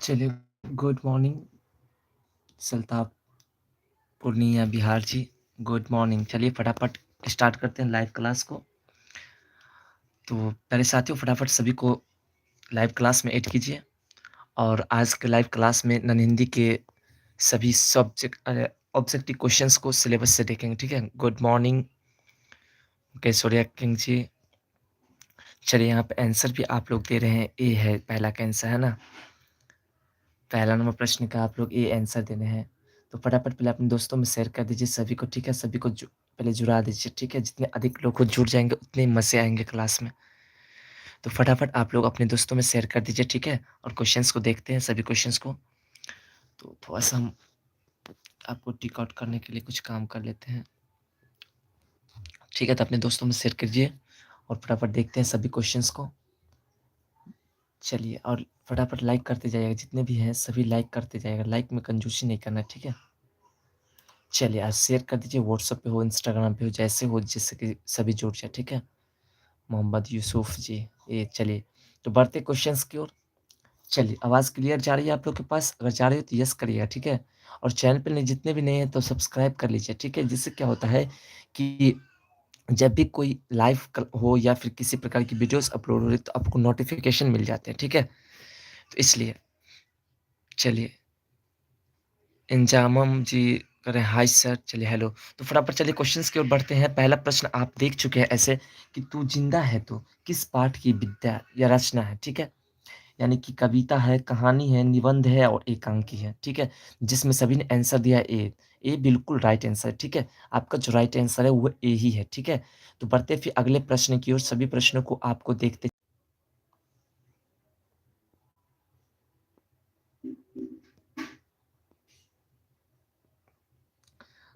चलिए, good morning Saltab, Purnia, Bihar ji. Good morning. चलिए फटाफट स्टार्ट करते हैं लाइव क्लास को। तो पहले साथियों फटाफट सभी को लाइव क्लास में ऐड कीजिए और आज के लाइव क्लास में नन हिंदी के सभी ऑब्जेक्टिव क्वेश्चंस को सिलेबस से देखेंगे, ठीक है? गुड मॉर्निंग कैशोरिया किंग जी। चलिए यहाँ पे आंसर भी आप लोग दे रहे हैं, ए है पहला का आंसर, है ना? पहला नंबर प्रश्न का आप लोग ए आंसर देने हैं। तो फटाफट पहले अपने दोस्तों में शेयर कर दीजिए सभी को, ठीक है? सभी को पहले जुड़ा दीजिए, ठीक है? जितने अधिक लोग को जुड़ जाएँगे उतने मज़े आएँगे क्लास में। तो फटाफट आप लोग अपने दोस्तों में शेयर कर दीजिए, ठीक है? और क्वेश्चंस को देखते हैं सभी क्वेश्चंस को। तो थोड़ा-सा हम आपको टिक आउट करने के लिए कुछ काम कर लेते हैं। ठीक है? तो अपने दोस्तों में शेयर कीजिए और फटाफट देखते हैं सभी क्वेश्चंस को। चलिए और फटाफट लाइक करते जाइएगा, जितने भी हैं सभी लाइक करते जाइएगा। लाइक में कंजूसी नहीं करना, ठीक है? चलिए आज शेयर कर दीजिए, व्हाट्सएप पे हो, इंस्टाग्राम पे हो, जैसे हो जिससे कि सभी जुड़ जाए, ठीक है? मोहम्मद यूसुफ जी, ये चलिए तो बढ़ते क्वेश्चंस की ओर। चलिए आवाज़ क्लियर जा रही है आप लोग के पास? अगर जा रही हो तो यस करिएगा, ठीक है? और चैनल पे नए जितने भी नए हैं तो सब्सक्राइब कर लीजिए, ठीक है? जिससे क्या होता है कि जब भी कोई लाइव हो या फिर किसी प्रकार की वीडियोस अपलोड हो रही तो आपको नोटिफिकेशन मिल जाते हैं, ठीक है? तो इसलिए चलिए इंजामम जी कह रहे हैं हाय सर, चलिए हेलो। तो फटाफट चलिए क्वेश्चंस की ओर बढ़ते हैं। पहला प्रश्न आप देख चुके हैं ऐसे कि तू जिंदा है तो किस पाठ की विद्या या रचना है, ठीक है? यानी कि कविता है, कहानी है, निबंध है और एकांकी है, ठीक है? जिसमें सभी ने आंसर दिया है ए। ए बिल्कुल राइट आंसर है, ठीक है? आपका जो राइट आंसर है वो ए ही है, ठीक है? तो बढ़ते फिर अगले प्रश्न की ओर। सभी प्रश्नों को आपको देखते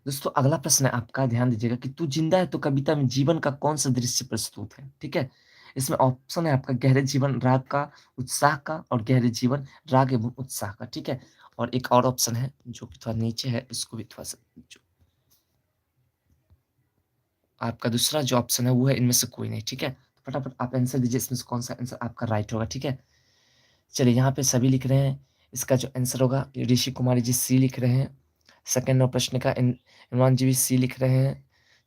दोस्तों अगला प्रश्न है आपका, ध्यान दीजिएगा कि तू जिंदा है तो कविता में जीवन का कौन-सा दृश्य प्रस्तुत है? ठीक है? इसमें ऑप्शन है आपका गहरे जीवन राग का, उत्साह का और गहरे जीवन राग एवं उत्साह का, ठीक है? और एक और ऑप्शन है जो कि थोड़ा नीचे है, इसको भी थोड़ा-सा जो आपका दूसरा जो ऑप्शन है वो है इनमें से कोई नहीं, ठीक है? तो फटाफट आप आंसर दीजिए इसमें से कौन-सा आंसर आपका राइट होगा, ठीक है? चलिए यहाँ पे सभी लिख रहे हैं, इसका जो आंसर होगा ऋषि कुमारी जी सी लिख रहे हैं। सेकंड प्रश्न का इमरान जी भी सी लिख रहे हैं।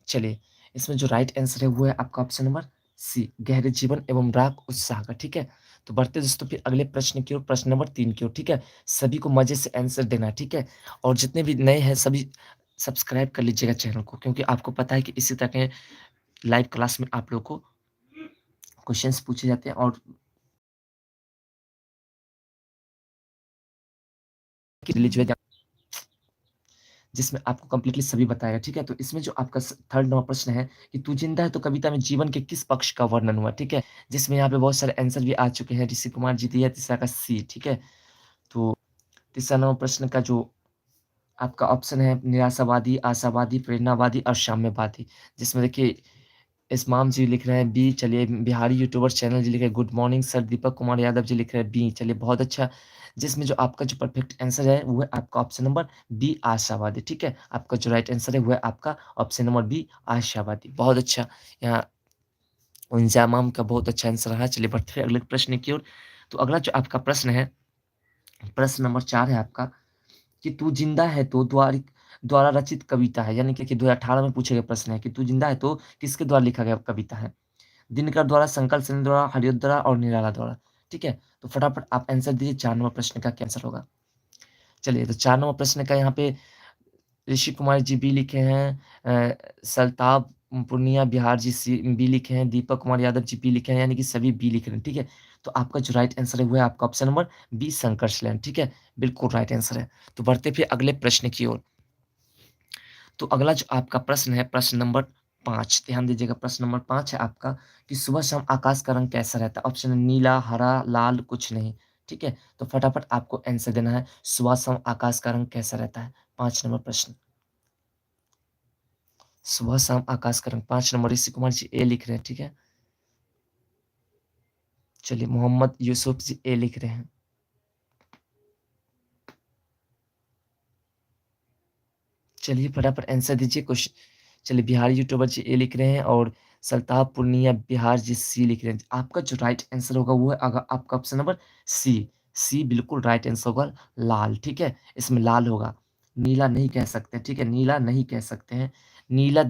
चलिए, इसमें जो राइट आंसर है वो है आपका ऑप्शन नंबर सी, गहरे जीवन एवं राग उत्साह का, ठीक है? तो बढ़ते दोस्तों फिर अगले प्रश्न की ओर, प्रश्न नंबर 3 की ओर, ठीक है? सभी को मज़े से आंसर देना है, ठीक है? और जितने भी नए हैं सभी सब्सक्राइब कर लीजिएगा चैनल को, क्योंकि आपको पता है कि इसी तरह के लाइव क्लास में आप लोग को क्वेश्चंस पूछे जाते हैं और रिलीज हुए जिसमें आपको कंप्लीटली सभी बताएगा, ठीक है? तो इसमें जो आपका थर्ड नंबर प्रश्न है कि तू जिंदा है तो कविता में जीवन के किस पक्ष का वर्णन हुआ, ठीक है? जिसमें यहाँ पे बहुत सारे आंसर भी आ चुके हैं। ऋषि कुमार जी दिया तीसरा का सी, ठीक है? तो तीसरा नंबर प्रश्न का जो आपका ऑप्शन है निराशावादी, आशावादी, प्रेरणावादी और साम्यवादी, जिसमें देखिए इस्माम जी लिख रहे हैं बी। चलिए बिहारी यूट्यूबर चैनल जी लिख रहे हैं good morning sir. Deepak Kumar Yadav ji लिख रहे हैं बी। चलिए बहुत अच्छा। जिसमें जो आपका जो परफेक्ट आंसर है वो है आपका ऑप्शन नंबर बी आशावादी, ठीक है? आपका जो राइट आंसर है वो है आपका ऑप्शन नंबर बी आशावादी। बहुत अच्छा। यहाँ इंजामाम का बहुत अच्छा आंसर रहा। चलिए बढ़ते हैं अगले प्रश्न की ओर। तो अगला जो आपका प्रश्न है, प्रश्न नंबर 4 है आपका कि तू जिंदा है तो द्वारा रचित कविता है। यानी कि 2018 में पूछे गए प्रश्न है कि तू जिंदा है तो किसके द्वारा लिखा गया कविता है? दिनकर द्वारा, संकल्प सेन द्वारा, हरिओद द्वारा और निराला द्वारा, ठीक है? तो फटाफट आप आंसर दीजिए 4 नंबर प्रश्न का क्या आंसर होगा? चलिए तो 4 नंबर प्रश्न का यहाँ पे ऋषि कुमार जी बी लिखे हैं, सल्ताब पूर्णिया बिहार जी सी बी लिखे हैं, दीपक कुमार यादव जी बी लिखे हैं, यानी कि सभी बी लिख रहे हैं, ठीक है? तो आपका जो राइट आंसर है वो है आपका ऑप्शन नंबर बी संकर्ष लैंड, ठीक है? बिल्कुल राइट आंसर है। तो बढ़ते फिर अगले प्रश्न की ओर। तो अगला जो आपका प्रश्न है, प्रश्न नंबर 5, ध्यान दीजिएगा। प्रश्न नंबर 5 है आपका कि सुबह-शाम आकाश का रंग कैसा रहता है? ऑप्शन है नीला, हरा, लाल, कुछ नहीं, ठीक है? तो फटाफट आपको आंसर देना है, सुबह-शाम आकाश का रंग कैसा रहता है? 5 नंबर प्रश्न। सुबह-शाम आकाश का रंग 5 number Rishi Kumar ji A लिख रहे हैं, ठीक है? चलिए मोहम्मद यूसुफ जी ए लिख रहे हैं। चलिए फटाफट आंसर दीजिए चलिए बिहारी यूट्यूबर जी ए लिख रहे हैं और सल्ताब पूर्णिया बिहार जी सी लिख रहे हैं। आपका जो राइट आंसर होगा वो है आपका ऑप्शन नंबर सी, सी बिल्कुल राइट आंसर होगा लाल, ठीक है? इसमें लाल होगा, नीला नहीं कह सकते, ठीक है? नीला नहीं कह सकते हैं, नीला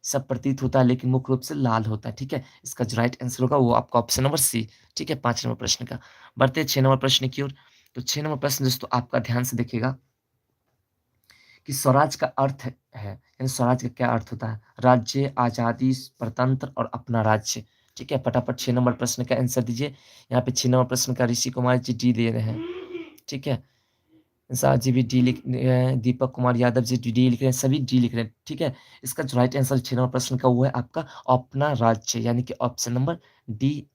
सब प्रतीत होता है लेकिन मुख्य रूप से लाल होता है, ठीक है? इसका जो राइट आंसर होगा वो आपका ऑप्शन नंबर सी, ठीक है? 5 नंबर प्रश्न का। बढ़ते हैं 6 नंबर प्रश्न की ओर, तो 6 नंबर प्रश्न दोस्तों आपका ध्यान से देखिएगा कि स्वराज का अर्थ है, यानी स्वराज का क्या अर्थ होता है? राज्य, आज़ादी, स्वतंत्र और अपना राज्य, ठीक है? फटाफट 6 नंबर प्रश्न का आंसर दीजिए। यहाँ पे 6 नंबर प्रश्न का ऋषि कुमार जी डी दे रहे हैं, ठीक है? इंसार जी भी डी लिख रहे हैं, दीपक कुमार यादव जी डी लिख रहे हैं, सभी डी लिख रहे हैं, ठीक है? इसका जो राइट आंसर 6 नंबर प्रश्न का वो है आपका अपना राज्य, यानी कि option number D.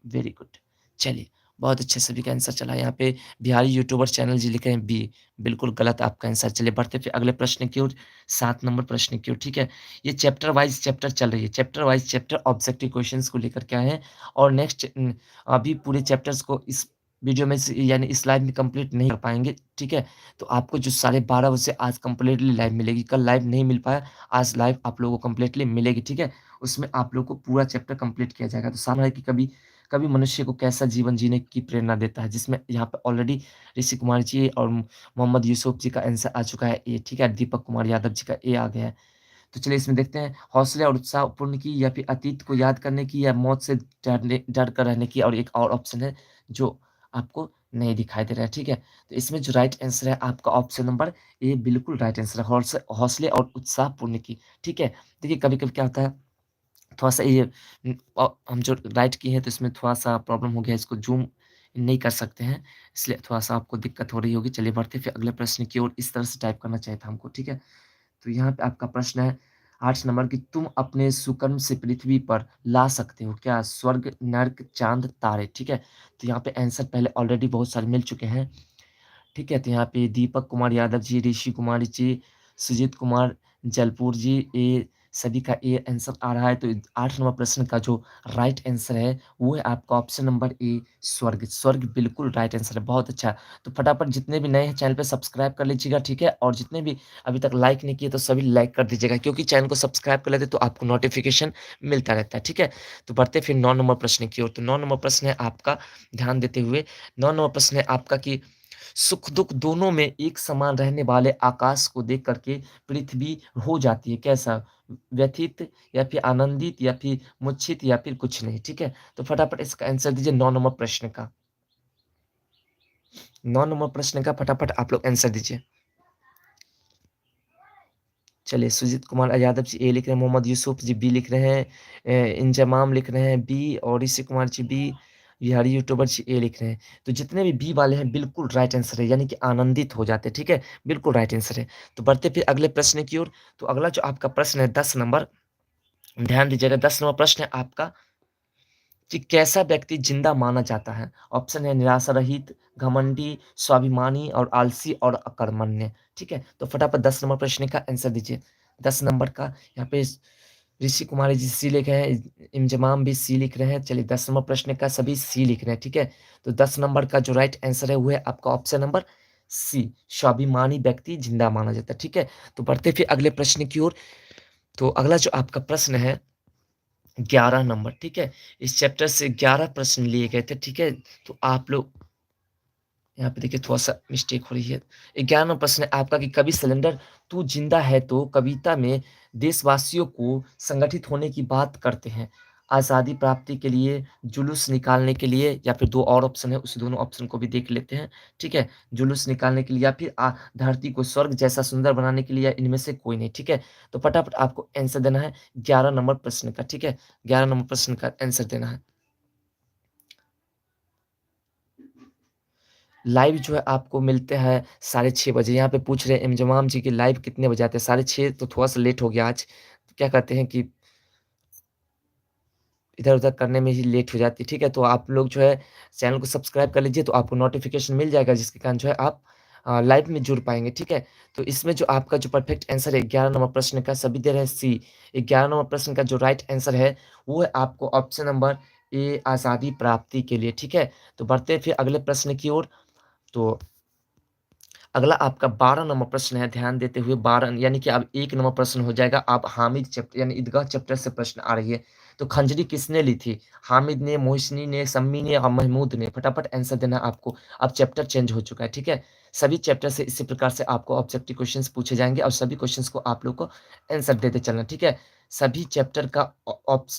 Very good. चलिए, बहुत अच्छे सभी का आंसर चला। यहाँ पे बिहारी यूट्यूबर चैनल जी लिख रहे हैं बी, बिल्कुल गलत आपका आंसर। चलिए बढ़ते फिर अगले प्रश्न की ओर, 7 नंबर प्रश्न की ओर, ठीक है? ये चैप्टर वाइज़ चैप्टर चल रही है, chapter wise chapter objective questions को लेकर के आए हैं और नेक्स्ट अभी पूरे चैप्टर्स को इस वीडियो में से यानी इस लाइव में कंप्लीट नहीं कर पाएँगे, ठीक है? तो आपको जो 12:30 बजे आज कंप्लीटली लाइव मिलेगी, कल लाइव नहीं मिल पाया, आज लाइव आप लोगों को कंप्लीटली मिलेगी, ठीक है? उसमें आप लोगों को पूरा चैप्टर कंप्लीट किया जाएगा। तो सामने है कि कभी कभी मनुष्य को कैसा जीवन जीने की प्रेरणा देता है, जिसमें यहाँ पे ऑलरेडी ऋषि कुमार जी और मोहम्मद यूसुफ जी का आंसर आ चुका है ए, ठीक है? दीपक कुमार यादव जी का ए आ गया है। तो चलिए इसमें देखते हैं हौसले और उत्साहपूर्ण की या फिर अतीत को याद करने की या मौत से डर कर रहने की और एक और ऑप्शन है जो आपको नहीं दिखाई दे रहा है, ठीक है? तो इसमें जो राइट आंसर है आपका ऑप्शन नंबर ए बिल्कुल राइट आंसर है, हौसले और उत्साहपूर्ण की, ठीक है? देखिए कभी-कभी क्या होता है थोड़ा-सा ये हम जो राइट किए हैं तो इसमें थोड़ा-सा प्रॉब्लम हो गया है, इसको ज़ूम नहीं कर सकते हैं, इसलिए थोड़ा-सा आपको दिक्कत हो रही होगी। चलिए बढ़ते फिर अगले प्रश्न की ओर, इस तरह से टाइप करना चाहिए था हमको, ठीक है? तो यहाँ पे आपका प्रश्न है 8 नंबर कि तुम अपने सुकर्म से पृथ्वी पर ला सकते हो क्या स्वर्ग, नर्क, चाँद, तारे, ठीक है? तो यहाँ पे आंसर पहले ऑलरेडी बहुत सारे मिल चुके हैं। ठीक है, तो यहाँ पे दीपक कुमार यादव जी, ऋषि कुमार जी, सुजीत कुमार जलपुर जी, ये सभी का ए आंसर आ रहा है। तो 8 नंबर प्रश्न का जो राइट आंसर है, वो है आपका ऑप्शन नंबर ए स्वर्ग। स्वर्ग बिल्कुल राइट आंसर है, बहुत अच्छा। तो फटाफट जितने भी नए हैं चैनल पे सब्सक्राइब कर लीजिएगा, ठीक है? और जितने भी अभी तक लाइक नहीं किए तो सभी लाइक कर दीजिएगा क्योंकि चैनल को सब्सक्राइब कर लेते तो आपको नोटिफ़िकेशन मिलता रहता है, ठीक है? तो बढ़ते फिर 9 नंबर प्रश्न की ओर। तो 9 नंबर प्रश्न है आपका ध्यान देते हुए 9 नंबर प्रश्न है आपका कि सुख-दुःख दोनों में एक समान रहने वाले आकाश को देख कर के पृथ्वी हो जाती है कैसा? व्यथित या फिर आनंदित या फिर मूर्छित या फिर कुछ नहीं, ठीक है? तो फटाफट इसका आंसर दीजिए 9 नंबर प्रश्न का। 9 नंबर प्रश्न का फटाफट आप लोग आंसर दीजिए। चलिए सुजीत कुमार यादव जी ए लिख रहे हैं, मोहम्मद यूसुफ जी बी लिख रहे हैं, इंज़माम लिख रहे हैं बी और Rishi Kumar ji B, Bihari YouTuber ji A लिख रहे हैं। तो जितने भी बी वाले हैं बिल्कुल राइट आंसर है, यानी कि आनंदित हो जाते हैं, ठीक है? बिल्कुल राइट आंसर है। तो बढ़ते फिर अगले प्रश्न की ओर, तो अगला जो आपका प्रश्न है 10 नंबर, ध्यान दीजिएगा 10 नंबर प्रश्न है आपका कि कैसा व्यक्ति जिंदा माना जाता है? ऑप्शन है निराशा रहित, घमंडी, स्वाभिमानी और आलसी और अकर्मण्य, ठीक है? तो फटाफट 10 नंबर प्रश्न का आंसर दीजिए। 10 नंबर का यहाँ पे ऋषि कुमार जी सी लिखे हैं, इंजमाम भी सी लिख रहे हैं। चलिए 10 नंबर प्रश्न का सभी सी लिख रहे हैं, ठीक है? तो 10 नंबर का जो राइट आंसर है वो है आपका ऑप्शन नंबर सी, स्वाभिमानी व्यक्ति जिंदा माना जाता है, ठीक है? तो बढ़ते फिर अगले प्रश्न की ओर। तो अगला जो आपका प्रश्न है 11 नंबर, ठीक है? इस चैप्टर से 11 प्रश्न लिए गए थे, ठीक है? तो आप लोग यहाँ पे देखिए थोड़ा-सा मिस्टेक हो रही है। 11वाँ प्रश्न है आपका कि कवि शैलेंद्र तू जिंदा है तो कविता में देशवासियों को संगठित होने की बात करते हैं। आज़ादी प्राप्ति के लिए, जुलूस निकालने के लिए या फिर 2 और ऑप्शन है, उस दोनों ऑप्शन को भी देख लेते हैं, ठीक है? जुलूस निकालने के लिए या फिर धरती को स्वर्ग जैसा सुंदर बनाने के लिए या इनमें से कोई नहीं, ठीक है? तो फटाफट आपको आंसर देना है 11 नंबर प्रश्न का, ठीक है? 11 नंबर प्रश्न का आंसर देना है। लाइव जो है आपको मिलते हैं 6:30 बजे। यहाँ पे पूछ रहे हैं इंज़माम जी की लाइव कितने बजे आते हैं? 6:30 तो थोड़ा-सा लेट हो गया आज। तो क्या कहते हैं कि इधर-उधर करने में ही लेट हो जाती है, ठीक है? तो आप लोग जो है चैनल को सब्सक्राइब कर लीजिए तो आपको नोटिफ़िकेशन मिल जाएगा जिसके कारण जो है आप लाइव में जुड़ पाएँगे, ठीक है? तो इसमें जो आपका जो परफेक्ट आंसर है 11 नंबर प्रश्न का सभी दे रहे हैं सी। 11 नंबर प्रश्न का जो राइट आंसर है वो है आपको ऑप्शन नंबर ए आज़ादी प्राप्ति के लिए, ठीक है? तो बढ़ते हैं फिर अगले प्रश्न की ओर। तो अगला आपका 12 नंबर प्रश्न है, ध्यान देते हुए 12 यानी कि अब 1 नंबर प्रश्न हो जाएगा। आप हामिद चैप्टर यानी ईदगाह चैप्टर से प्रश्न आ रही है। तो खंजरी किसने ली थी? हामिद ने, मोहसिनी ने, सम्मी ने और महमूद ने। फटाफट आंसर देना है आपको। अब चैप्टर चेंज हो चुका है, ठीक है? सभी चैप्टर से इसी प्रकार से आपको ऑब्जेक्टिव क्वेश्चंस पूछे जाएँगे और सभी क्वेश्चंस को आप लोग को आंसर देते चलना, ठीक है? सभी चैप्टर का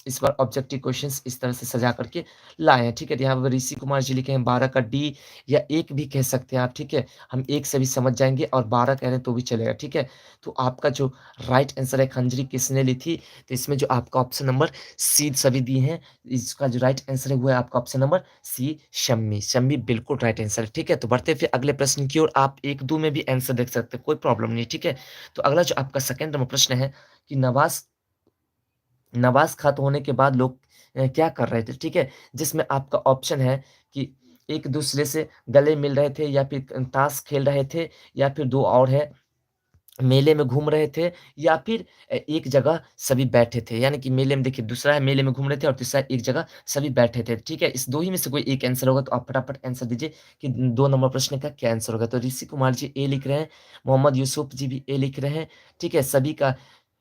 इस बार ऑब्जेक्टिव क्वेश्चंस इस तरह से सजा करके लाए हैं, ठीक है? तो यहाँ पर ऋषि कुमार जी लिखे हैं 12 का डी या 1 भी कह सकते हैं आप, ठीक है? हम 1 से भी समझ जाएँगे और 12 कह रहे हैं तो भी चलेगा, ठीक है? तो आपका जो राइट आंसर है खंजरी किसने ली थी? तो इसमें जो आपका ऑप्शन नंबर सी सभी दिए हैं, इसका जो राइट आंसर है वो है आपका option number C Shammi. Shammi बिल्कुल राइट आंसर है, ठीक है? तो बढ़ते हैं फिर अगले प्रश्न की ओर। आप 1-2 में भी आंसर देख सकते हैं, कोई प्रॉब्लम नहीं है, ठीक है? तो अगला जो आपका सेकंड नंबर प्रश्न है कि नवाज़ खत्म होने के बाद लोग क्या कर रहे थे, ठीक है? जिसमें आपका ऑप्शन है कि एक-दूसरे से गले मिल रहे थे या फिर ताश खेल रहे थे या फिर 2 और है, मेले में घूम रहे थे या फिर एक जगह सभी बैठे थे। यानी कि मेले में देखिए दूसरा है मेले में घूम रहे थे और तीसरा एक जगह सभी बैठे थे, ठीक है? इस 2 ही में से कोई एक आंसर होगा तो आप फटाफट आंसर दीजिए कि 2 नंबर प्रश्न का क्या आंसर होगा। तो ऋषि कुमार जी ए लिख रहे हैं, मोहम्मद यूसुफ जी भी ए लिख रहे हैं, ठीक है? सभी का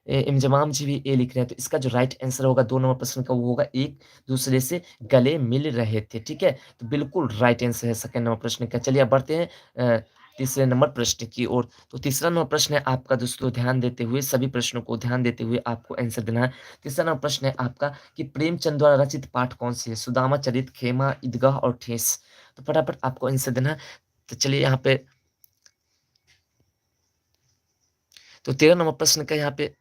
इंज़माम जी भी ए लिख रहे हैं, तो इसका जो राइट आंसर होगा 2 नंबर प्रश्न का वो होगा एक-दूसरे से गले मिल रहे थे, ठीक है? तो बिल्कुल राइट आंसर है सेकंड नंबर प्रश्न का। चलिए अब बढ़ते हैं तीसरे नंबर प्रश्न की ओर। तो तीसरा नंबर प्रश्न है आपका दोस्तों ध्यान देते हुए सभी प्रश्नों को ध्यान देते हुए आपको आंसर देना है। तीसरा नंबर प्रश्न है आपका कि प्रेमचंद द्वारा रचित पाठ कौन-सी है? सुदामा चरित, खेमा, ईदगाह और ठेस। तो फटाफट आपको आंसर देना है। तो चलिए यहाँ पे तो 13 नंबर प्रश्न का यहाँ पे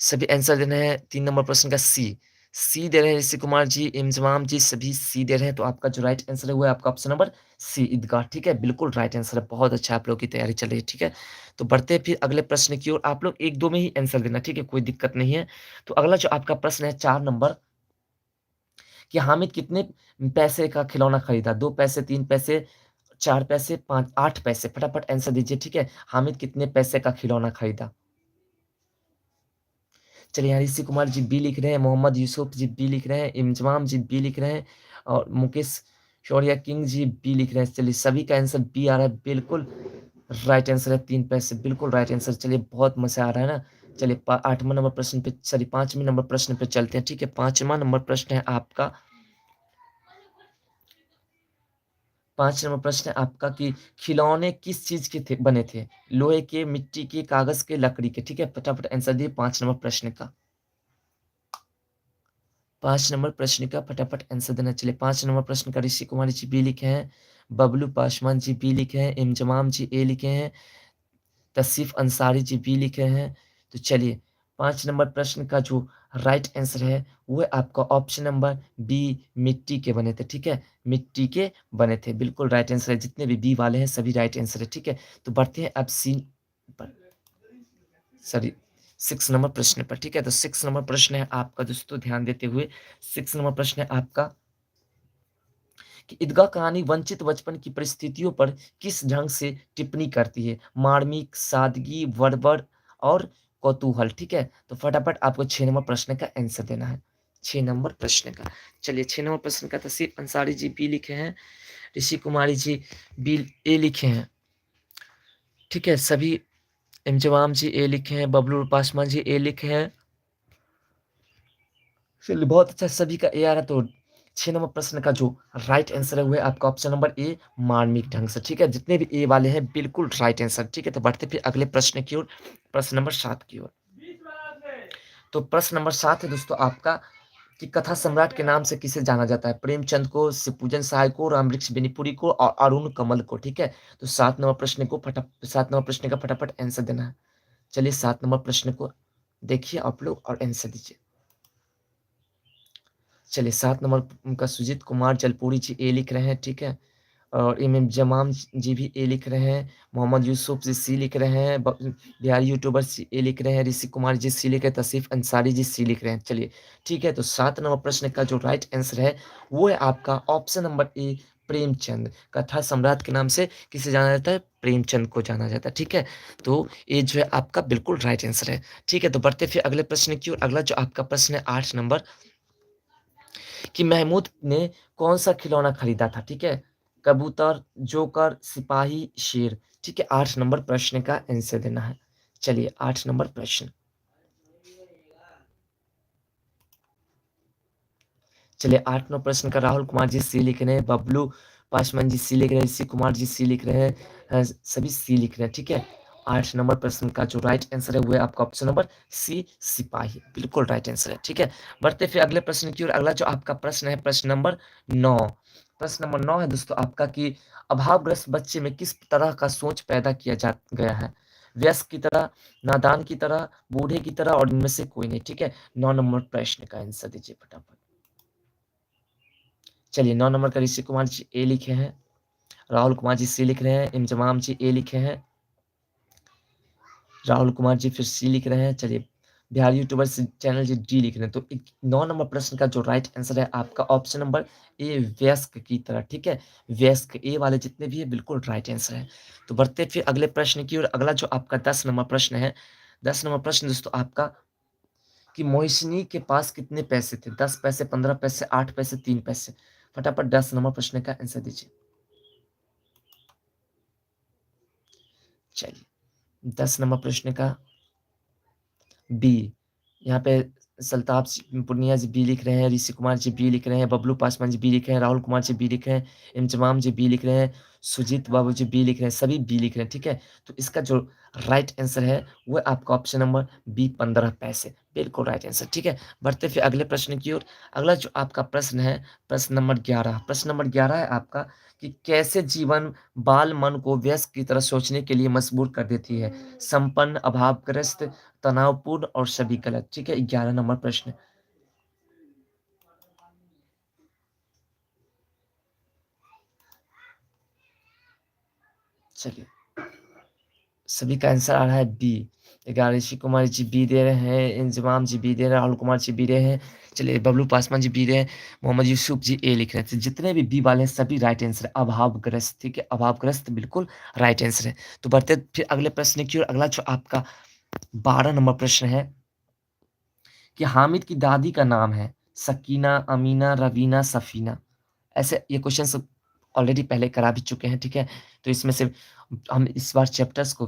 सभी आंसर दे रहे हैं 3 नंबर प्रश्न का सी। सी दे रहे हैं ऋषि कुमार जी, इंज़माम जी सभी सी दे रहे हैं, तो आपका जो राइट आंसर है वो है आपका ऑप्शन नंबर सी ईदगाह, ठीक है? बिल्कुल राइट आंसर है, बहुत अच्छा आप लोगों की तैयारी चल रही है, ठीक है? तो बढ़ते हैं फिर अगले प्रश्न की ओर, आप लोग 1-2 में ही आंसर देना, ठीक है? कोई दिक्कत नहीं है। तो अगला जो आपका प्रश्न है 4 नंबर कि हामिद कितने पैसे का खिलौना खरीदा? 2 पैसे, 3 पैसे, 4 पैसे, 5 8 पैसे, फटाफट आंसर दीजिए, ठीक है? हामिद कितने पैसे का खिलौना खरीदा? चलिए यहाँ ऋषि कुमार जी बी लिख रहे हैं, मोहम्मद यूसुफ जी बी लिख रहे हैं, इंजमाम जी बी लिख रहे हैं और मुकेश शौर्या किंग जी बी लिख रहे हैं। चलिए सभी का आंसर बी आ रहा है, बिल्कुल राइट आंसर है 3 पैसे, बिल्कुल राइट आंसर। चलिए बहुत मज़ा आ रहा है ना? चलिए 8वाँ नंबर प्रश्न पे सॉरी 5वें नंबर प्रश्न पे चलते हैं, ठीक है? 5वाँ नंबर प्रश्न है आपका 5 नंबर प्रश्न है आपका कि खिलौने किस चीज़ के थे बने थे? लोहे के, मिट्टी के, कागज़ के, लकड़ी के, ठीक है? फटाफट आंसर दिए 5 नंबर प्रश्न का। 5 नंबर प्रश्न का फटाफट आंसर देना। चलिए 5 नंबर प्रश्न का ऋषि कुमार जी बी लिखे हैं, बबलू पासवान जी बी लिखे हैं, इंजमाम जी ए लिखे हैं, तौसीफ अंसारी जी बी लिखे हैं। तो चलिए 5 नंबर प्रश्न का जो राइट आंसर है वो है आपका ऑप्शन नंबर बी मिट्टी के बने थे, ठीक है? मिट्टी के बने थे, बिल्कुल राइट आंसर है। जितने भी बी वाले हैं सभी राइट आंसर है, ठीक है? तो बढ़ते हैं अब सी पर सॉरी 6 नंबर प्रश्न पर, ठीक है? तो 6 नंबर प्रश्न है आपका दोस्तों ध्यान देते हुए 6 नंबर प्रश्न है आपका कि ईदगाह कहानी वंचित बचपन की परिस्थितियों पर किस ढंग से टिप्पणी करती है? मार्मिक, सादगी, वरवर और कौतूहल, ठीक है? तो फटाफट आपको 6 नंबर प्रश्न का आंसर देना है। 6 नंबर प्रश्न का। चलिए 6 नंबर प्रश्न का तौसीफ अंसारी जी बी लिखे हैं, ऋषि कुमारी जी बी ए लिखे हैं, ठीक है? सभी इंजमाम जी ए लिखे हैं, बबलू पासवान जी ए लिखे हैं। चलिए बहुत अच्छा सभी का ए आ रहा है तो 6 नंबर प्रश्न का जो राइट आंसर है वो है आपका ऑप्शन नंबर ए मार्मिक ढंग से, ठीक है? जितने भी ए वाले हैं बिल्कुल राइट आंसर, ठीक है? तो बढ़ते फिर अगले प्रश्न की ओर, प्रश्न नंबर 7 की ओर। तो प्रश्न नंबर 7 है दोस्तों आपका कि कथा सम्राट के नाम से किसे जाना जाता है? प्रेमचंद को, शिवपूजन सहाय को, रामवृक्ष बेनीपुरी को और अरुण कमल को, ठीक है? तो 7 नंबर प्रश्न का फटाफट आंसर देना है। चलिए 7 नंबर प्रश्न को देखिए आप लोग और आंसर दीजिए। चलिए 7 नंबर का सुजीत कुमार जलपूरी जी ए लिख रहे हैं, ठीक है? और इमाम जमाम जी भी ए लिख रहे हैं, मोहम्मद यूसुफ जी सी लिख रहे हैं, बिहारी यूट्यूबर सी ए लिख रहे हैं, ऋषि कुमार जी सी लिख रहे हैं, तौसीफ अंसारी जी सी लिख रहे हैं। चलिए ठीक है, तो 7 नंबर प्रश्न का जो राइट आंसर है, वो है आपका ऑप्शन नंबर ए प्रेमचंद। कथा सम्राट के नाम से किसे जाना जाता है? प्रेमचंद को जाना जाता है, ठीक है? तो ये जो है आपका बिल्कुल राइट आंसर है। ठीक है, तो बढ़ते फिर अगले प्रश्न की ओर। अगला जो आपका प्रश्न है 8 नंबर कि महमूद ने कौन-सा खिलौना खरीदा था, ठीक है? कबूतर, जोकर, सिपाही, शेर, ठीक है? 8 नंबर प्रश्न का आंसर देना है। चलिए 8 नंबर प्रश्न। चलिए 8 नंबर प्रश्न का राहुल कुमार जी सी लिख रहे हैं, बबलू पासवान जी सी लिख रहे हैं, ऋषि कुमार जी सी लिख रहे हैं, सभी सी लिख रहे हैं, ठीक है। 8 नंबर प्रश्न का जो राइट आंसर है वो है आपका ऑप्शन नंबर सी सिपाही, बिल्कुल राइट आंसर है, ठीक है। बढ़ते फिर अगले प्रश्न की ओर। अगला जो आपका प्रश्न है प्रश्न नंबर 9। प्रश्न नंबर 9 है दोस्तों आपका कि अभावग्रस्त बच्चे में किस तरह का सोच पैदा किया जा गया है? वयस्क की तरह, नादान की तरह, बूढ़े की तरह और इनमें से कोई नहीं, ठीक है। 9 नंबर प्रश्न का आंसर दीजिए फटाफट। चलिए 9 नंबर का ऋषि कुमार जी ए लिखे हैं, राहुल कुमार जी सी लिख रहे हैं, इंजमाम जी ए लिखे हैं, राहुल कुमार जी फिर सी लिख रहे हैं। चलिए Bihar YouTuber channel G D लिख रहे हैं। तो 9 नंबर प्रश्न का जो राइट आंसर है आपका ऑप्शन नंबर ए वयस्क की तरह, ठीक है। वयस्क ए वाले जितने भी है बिल्कुल राइट आंसर है। तो बढ़ते फिर अगले प्रश्न की ओर। अगला जो आपका 10 नंबर प्रश्न है, 10 नंबर प्रश्न दोस्तों आपका कि मोहिनी के पास कितने पैसे थे? 10 पैसे, 15 पैसे, 8 पैसे, 3 पैसे। फटाफट 10 नंबर प्रश्न का आंसर दीजिए। चलिए 10 नंबर प्रश्न का बी, यहाँ पे सल्ताब पूर्णिया जी बी लिख रहे हैं, ऋषि कुमार जी बी लिख रहे हैं, बबलू पासवान जी बी लिख रहे हैं, राहुल कुमार जी बी लिख रहे हैं, इंजमाम जी बी लिख रहे हैं, सुजीत बाबू जी बी लिख रहे हैं, सभी बी लिख रहे हैं, ठीक है। तो इसका जो राइट आंसर है वो है आपका ऑप्शन नंबर बी 15 पैसे, बिल्कुल राइट आंसर, ठीक है। बढ़ते फिर अगले प्रश्न की ओर। अगला जो आपका प्रश्न है प्रश्न नंबर 11। प्रश्न नंबर 11 है आपका कि कैसे जीवन बाल मन को व्यस्क की तरह सोचने के लिए मजबूर कर देती है? संपन्न, अभावग्रस्त, तनावपूर्ण और सभी गलत, ठीक है। 11 नंबर प्रश्न। चलिए सभी का आंसर आ रहा है बी। 11 ऋषि कुमार जी बी दे रहे हैं, इंजमाम जी बी दे रहे हैं, राहुल कुमार जी बी रहे हैं, चलिए बबलू पासवान जी बी रहे हैं, मोहम्मद यूसुफ जी ए लिख रहे थे। जितने भी बी वाले हैं सभी राइट आंसर है। अभावग्रस्त, ठीक है, अभावग्रस्त बिल्कुल राइट आंसर है। तो बढ़ते फिर अगले प्रश्न की ओर। अगला जो आपका 12 नंबर प्रश्न है कि हामिद की दादी का नाम है सकीना, अमीना, रवीना, सफीना। ऐसे ये क्वेश्चंस ऑलरेडी पहले करा भी चुके हैं, ठीक है। तो इसमें से हम इस बार चैप्टर्स को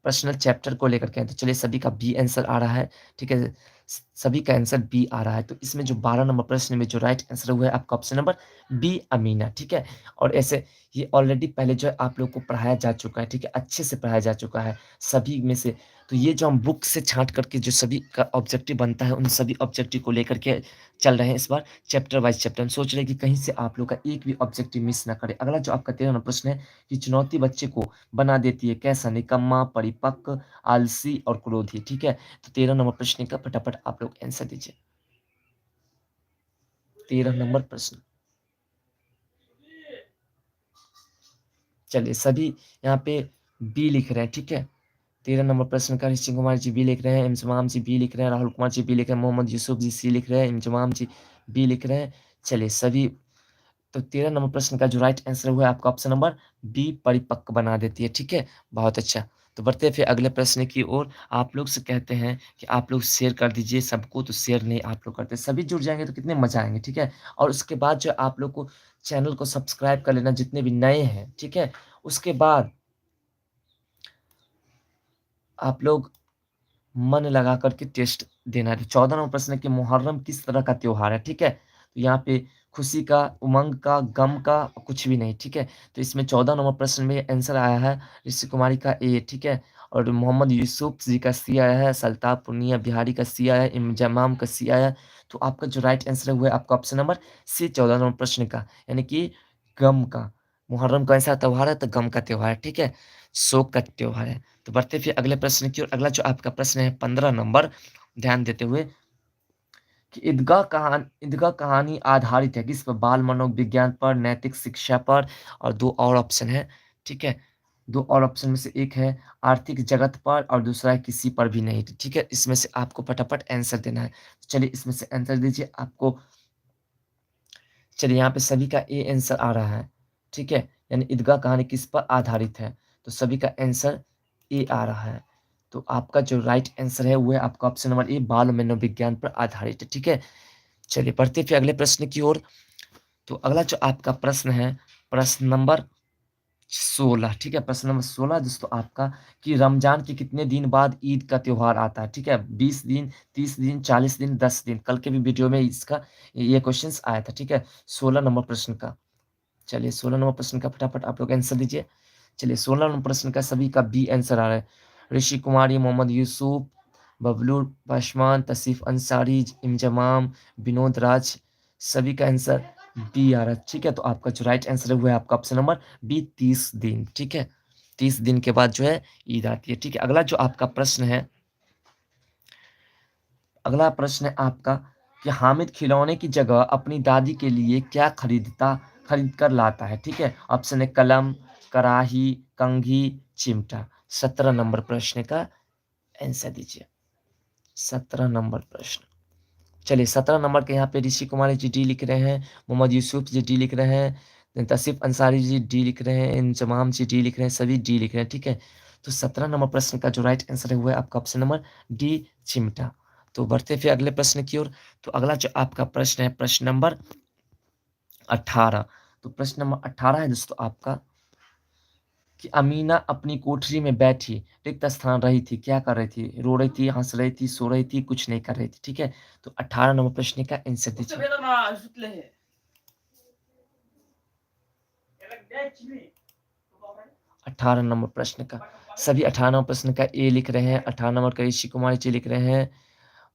पर्सनल चैप्टर को लेकर के हैं। तो चलिए सभी का बी आंसर आ रहा है, ठीक है। सभी का आंसर बी आ रहा है। तो इसमें जो 12 नंबर प्रश्न में जो राइट आंसर हुआ है आपका ऑप्शन नंबर बी अमीना, ठीक है। और ऐसे ये ऑलरेडी पहले जो है आप लोग को पढ़ाया जा चुका है, ठीक है, अच्छे से पढ़ाया जा चुका है सभी में से। तो ये जो हम बुक से छाँट करके जो सभी का ऑब्जेक्टिव बनता है, उन सभी ऑब्जेक्टिव को लेकर के चल रहे हैं इस बार चैप्टर वाइज़ चैप्टर। हम सोच रहे हैं कि कहीं से आप लोग का एक भी ऑब्जेक्टिव मिस ना करे। अगला जो आपका 13 नंबर प्रश्न है कि चुनौती बच्चे को बना देती है कैसा? निकम्मा, परिपक्व, आलसी और क्रोधी, ठीक है। तो 13 नंबर प्रश्न का फटाफट आप लोग आंसर दीजिए। 13 नंबर प्रश्न। चलिए सभी यहाँ पे बी लिख रहे हैं, ठीक है। 13 नंबर प्रश्न का ऋषि कुमार जी बी लिख रहे हैं, इंजमाम जी बी लिख रहे हैं, राहुल कुमार जी बी लिख रहे हैं, मोहम्मद यूसुफ जी सी लिख रहे हैं, इंजमाम जी बी लिख रहे हैं। चलिए सभी। तो 13 नंबर प्रश्न का जो राइट आंसर हुआ है आपका ऑप्शन नंबर बी परिपक्व बना देती है, ठीक है। बहुत अच्छा। तो बढ़ते हैं फिर अगले प्रश्न की ओर। आप लोग से कहते हैं कि आप लोग शेयर कर दीजिए सबको, तो शेयर नहीं आप लोग करते। सभी जुड़ जाएँगे तो कितने मज़ा आएँगे, ठीक है। और उसके बाद जो आप लोग को चैनल को सब्सक्राइब कर लेना जितने भी नए हैं, ठीक है। उसके बाद आप लोग मन लगा कर के टेस्ट देना है। 14 नंबर प्रश्न है कि मुहर्रम किस तरह का त्योहार है, ठीक है? तो यहाँ पे खुशी का, उमंग का, गम का, कुछ भी नहीं, ठीक है? तो इसमें 14 नंबर प्रश्न में आंसर आया है ऋषि कुमारी का ए, ठीक है? और मोहम्मद यूसुफ जी का सी आया है, सल्ताब पूर्णिया बिहारी का सी आया है, इंजमाम का सी आया है। तो आपका जो राइट आंसर है वो है आपका ऑप्शन नंबर सी 14 नंबर प्रश्न का, यानी कि गम का। मुहर्रम कौन सा त्योहार है? तो गम का त्योहार है, ठीक है? शोक का त्योहार है। तो बढ़ते फिर अगले प्रश्न की ओर। अगला जो आपका प्रश्न है 15 नंबर, ध्यान देते हुए कि ईदगाह कहानी आधारित है किस पर? बाल मनोविज्ञान पर, नैतिक शिक्षा पर और 2 और ऑप्शन है, ठीक है? 2 और ऑप्शन में से एक है आर्थिक जगत पर और दूसरा है किसी पर भी नहीं, ठीक है? इसमें से आपको फटाफट आंसर देना है। चलिए इसमें से आंसर दीजिए आपको। चलिए यहाँ पे सभी का ए आंसर आ रहा है, ठीक है? यानी ईदगाह कहानी किस पर आधारित है? तो सभी का आंसर ए आ रहा है। तो आपका जो राइट आंसर है वो है आपका ऑप्शन नंबर ए बाल मनोविज्ञान पर आधारित है, ठीक है? चलिए बढ़ते फिर अगले प्रश्न की ओर। तो अगला जो आपका प्रश्न है प्रश्न नंबर 16, ठीक है। प्रश्न नंबर 16 दोस्तों आपका, कि रमज़ान के कितने दिन बाद ईद का त्योहार आता है? ठीक है, 20 दिन, 30 दिन, 40 दिन, 10 दिन। कल के भी वीडियो में इसका ये क्वेश्चंस आया था, ठीक है। 16 नंबर प्रश्न का। चलिए 16 नंबर प्रश्न का फटाफट आप लोग आंसर दीजिए। चलिए 16 नंबर प्रश्न का सभी का बी आंसर आ रहा है। ऋषि कुमार, ये मोहम्मद यूसुफ, बबलू पाशवान, तसीफ अंसारी, इंजमाम, विनोद राज, सभी का आंसर बी आ रहा है, ठीक है। तो आपका जो राइट आंसर है वो है आपका ऑप्शन नंबर बी, 30 दिन, ठीक है। 30 दिन के बाद जो है ईद आती है, ठीक है। अगला जो आपका प्रश्न है, अगला प्रश्न है आपका, कि हामिद खिलौने की जगह अपनी दादी के लिए क्या खरीद कर लाता है, ठीक है। ऑप्शन है कलम, कराही, कंघी, चिमटा। 17 नंबर प्रश्न का आंसर दीजिए। 17 नंबर प्रश्न। चलिए 17 नंबर के यहाँ पे ऋषि कुमार जी डी लिख रहे हैं, मोहम्मद यूसुफ जी डी लिख रहे हैं, तसीफ अंसारी जी डी लिख रहे हैं, इंजमाम जी डी लिख रहे हैं, सभी डी लिख रहे हैं, ठीक है। तो 17 नंबर प्रश्न का जो राइट आंसर है वो है आपका ऑप्शन नंबर डी, चिमटा। तो बढ़ते फिर अगले प्रश्न की ओर। तो अगला जो आपका प्रश्न है, प्रश्न नंबर 18। तो प्रश्न नंबर 18 है दोस्तों आपका, कि अमीना अपनी कोठरी में बैठी रिक्त स्थान रही थी, क्या कर रही थी? रो रही थी, हंस रही थी, सो रही थी, कुछ नहीं कर रही थी, ठीक है। तो 18 नंबर प्रश्न का आंसर दीजिए। 18 नंबर प्रश्न का, सभी 18 नंबर प्रश्न का ए लिख रहे हैं। 18 नंबर का ऋषि कुमार जी लिख रहे हैं।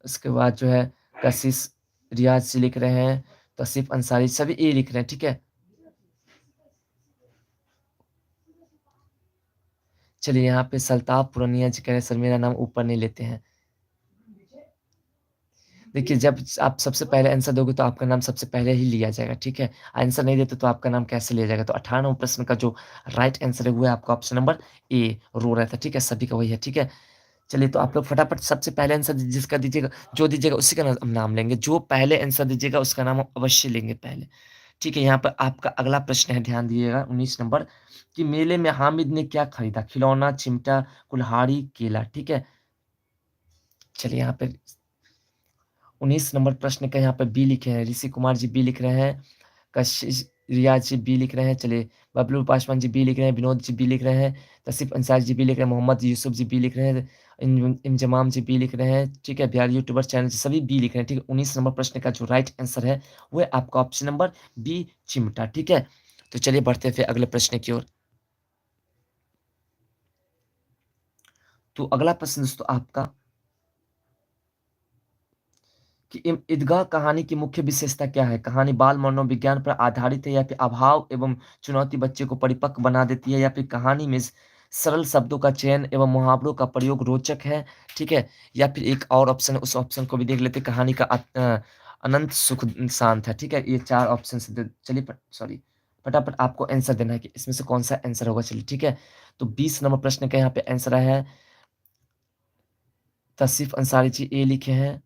उसके बाद जो है कशिश रियाज जी लिख रहे हैं, तौसीफ अंसारी, सभी ए लिख रहे हैं, ठीक है। चलिए यहाँ पे सल्ताफ पुरनिया जी कह रहे हैं, सर मेरा नाम ऊपर नहीं लेते हैं। देखिए जब आप सबसे पहले आंसर दोगे तो आपका नाम सबसे पहले ही लिया जाएगा, ठीक है। आंसर नहीं देते तो आपका नाम कैसे लिया जाएगा? तो 18 नंबर प्रश्न का जो राइट आंसर है वो है आपका ऑप्शन नंबर ए, रो रहा था, ठीक है। सभी का वही है, ठीक है। चलिए तो आप लोग फटाफट सबसे पहले आंसर जिसका दीजिएगा, जो दीजिएगा उसी का नाम लेंगे। जो पहले आंसर दीजिएगा उसका नाम हम अवश्य लेंगे पहले, ठीक है। यहाँ पर आपका अगला प्रश्न है, ध्यान दिएगा, 19 नंबर, कि मेले में हामिद ने क्या खरीदा? खिलौना, चिमटा, कुल्हाड़ी, केला, ठीक है। चलिए यहाँ पे 19 नंबर प्रश्न का यहाँ पे बी लिखे हैं, ऋषि कुमार जी बी लिख रहे हैं, कशिश रियाज जी बी लिख रहे हैं, चलिए बबलू पासवान जी बी लिख रहे हैं, विनोद जी बी लिख रहे हैं, तसीफ अंसारी जी बी लिख रहे हैं, मोहम्मद यूसुफ जी बी लिख रहे हैं, इंजमाम जी बी लिख रहे हैं, ठीक है। बिहार यूट्यूबर चैनल से सभी बी लिख रहे हैं, ठीक है। 19 नंबर प्रश्न का जो राइट आंसर है वो है आपका ऑप्शन नंबर बी, चिमटा, ठीक है। तो चलिए बढ़ते हैं फिर अगले प्रश्न की ओर। तो अगला प्रश्न दोस्तों आपका, कि ईदगाह कहानी की मुख्य विशेषता क्या है? कहानी बाल मनोविज्ञान पर आधारित है, या फिर अभाव एवं चुनौती बच्चे को परिपक्व बना देती है, या फिर कहानी में सरल शब्दों का चयन एवं मुहावरों का प्रयोग रोचक है, ठीक है। या फिर एक और ऑप्शन है, उस ऑप्शन को भी देख लेते हैं, कहानी का अनंत सुख शांत है, ठीक है। ये 4 ऑप्शन से चलिए सॉरी, फटाफट आपको आंसर देना है कि इसमें से कौन सा आंसर होगा, चलिए ठीक है। तो 20 नंबर प्रश्न का यहाँ पे आंसर है, तौसीफ अंसारी जी ए लिखे हैं,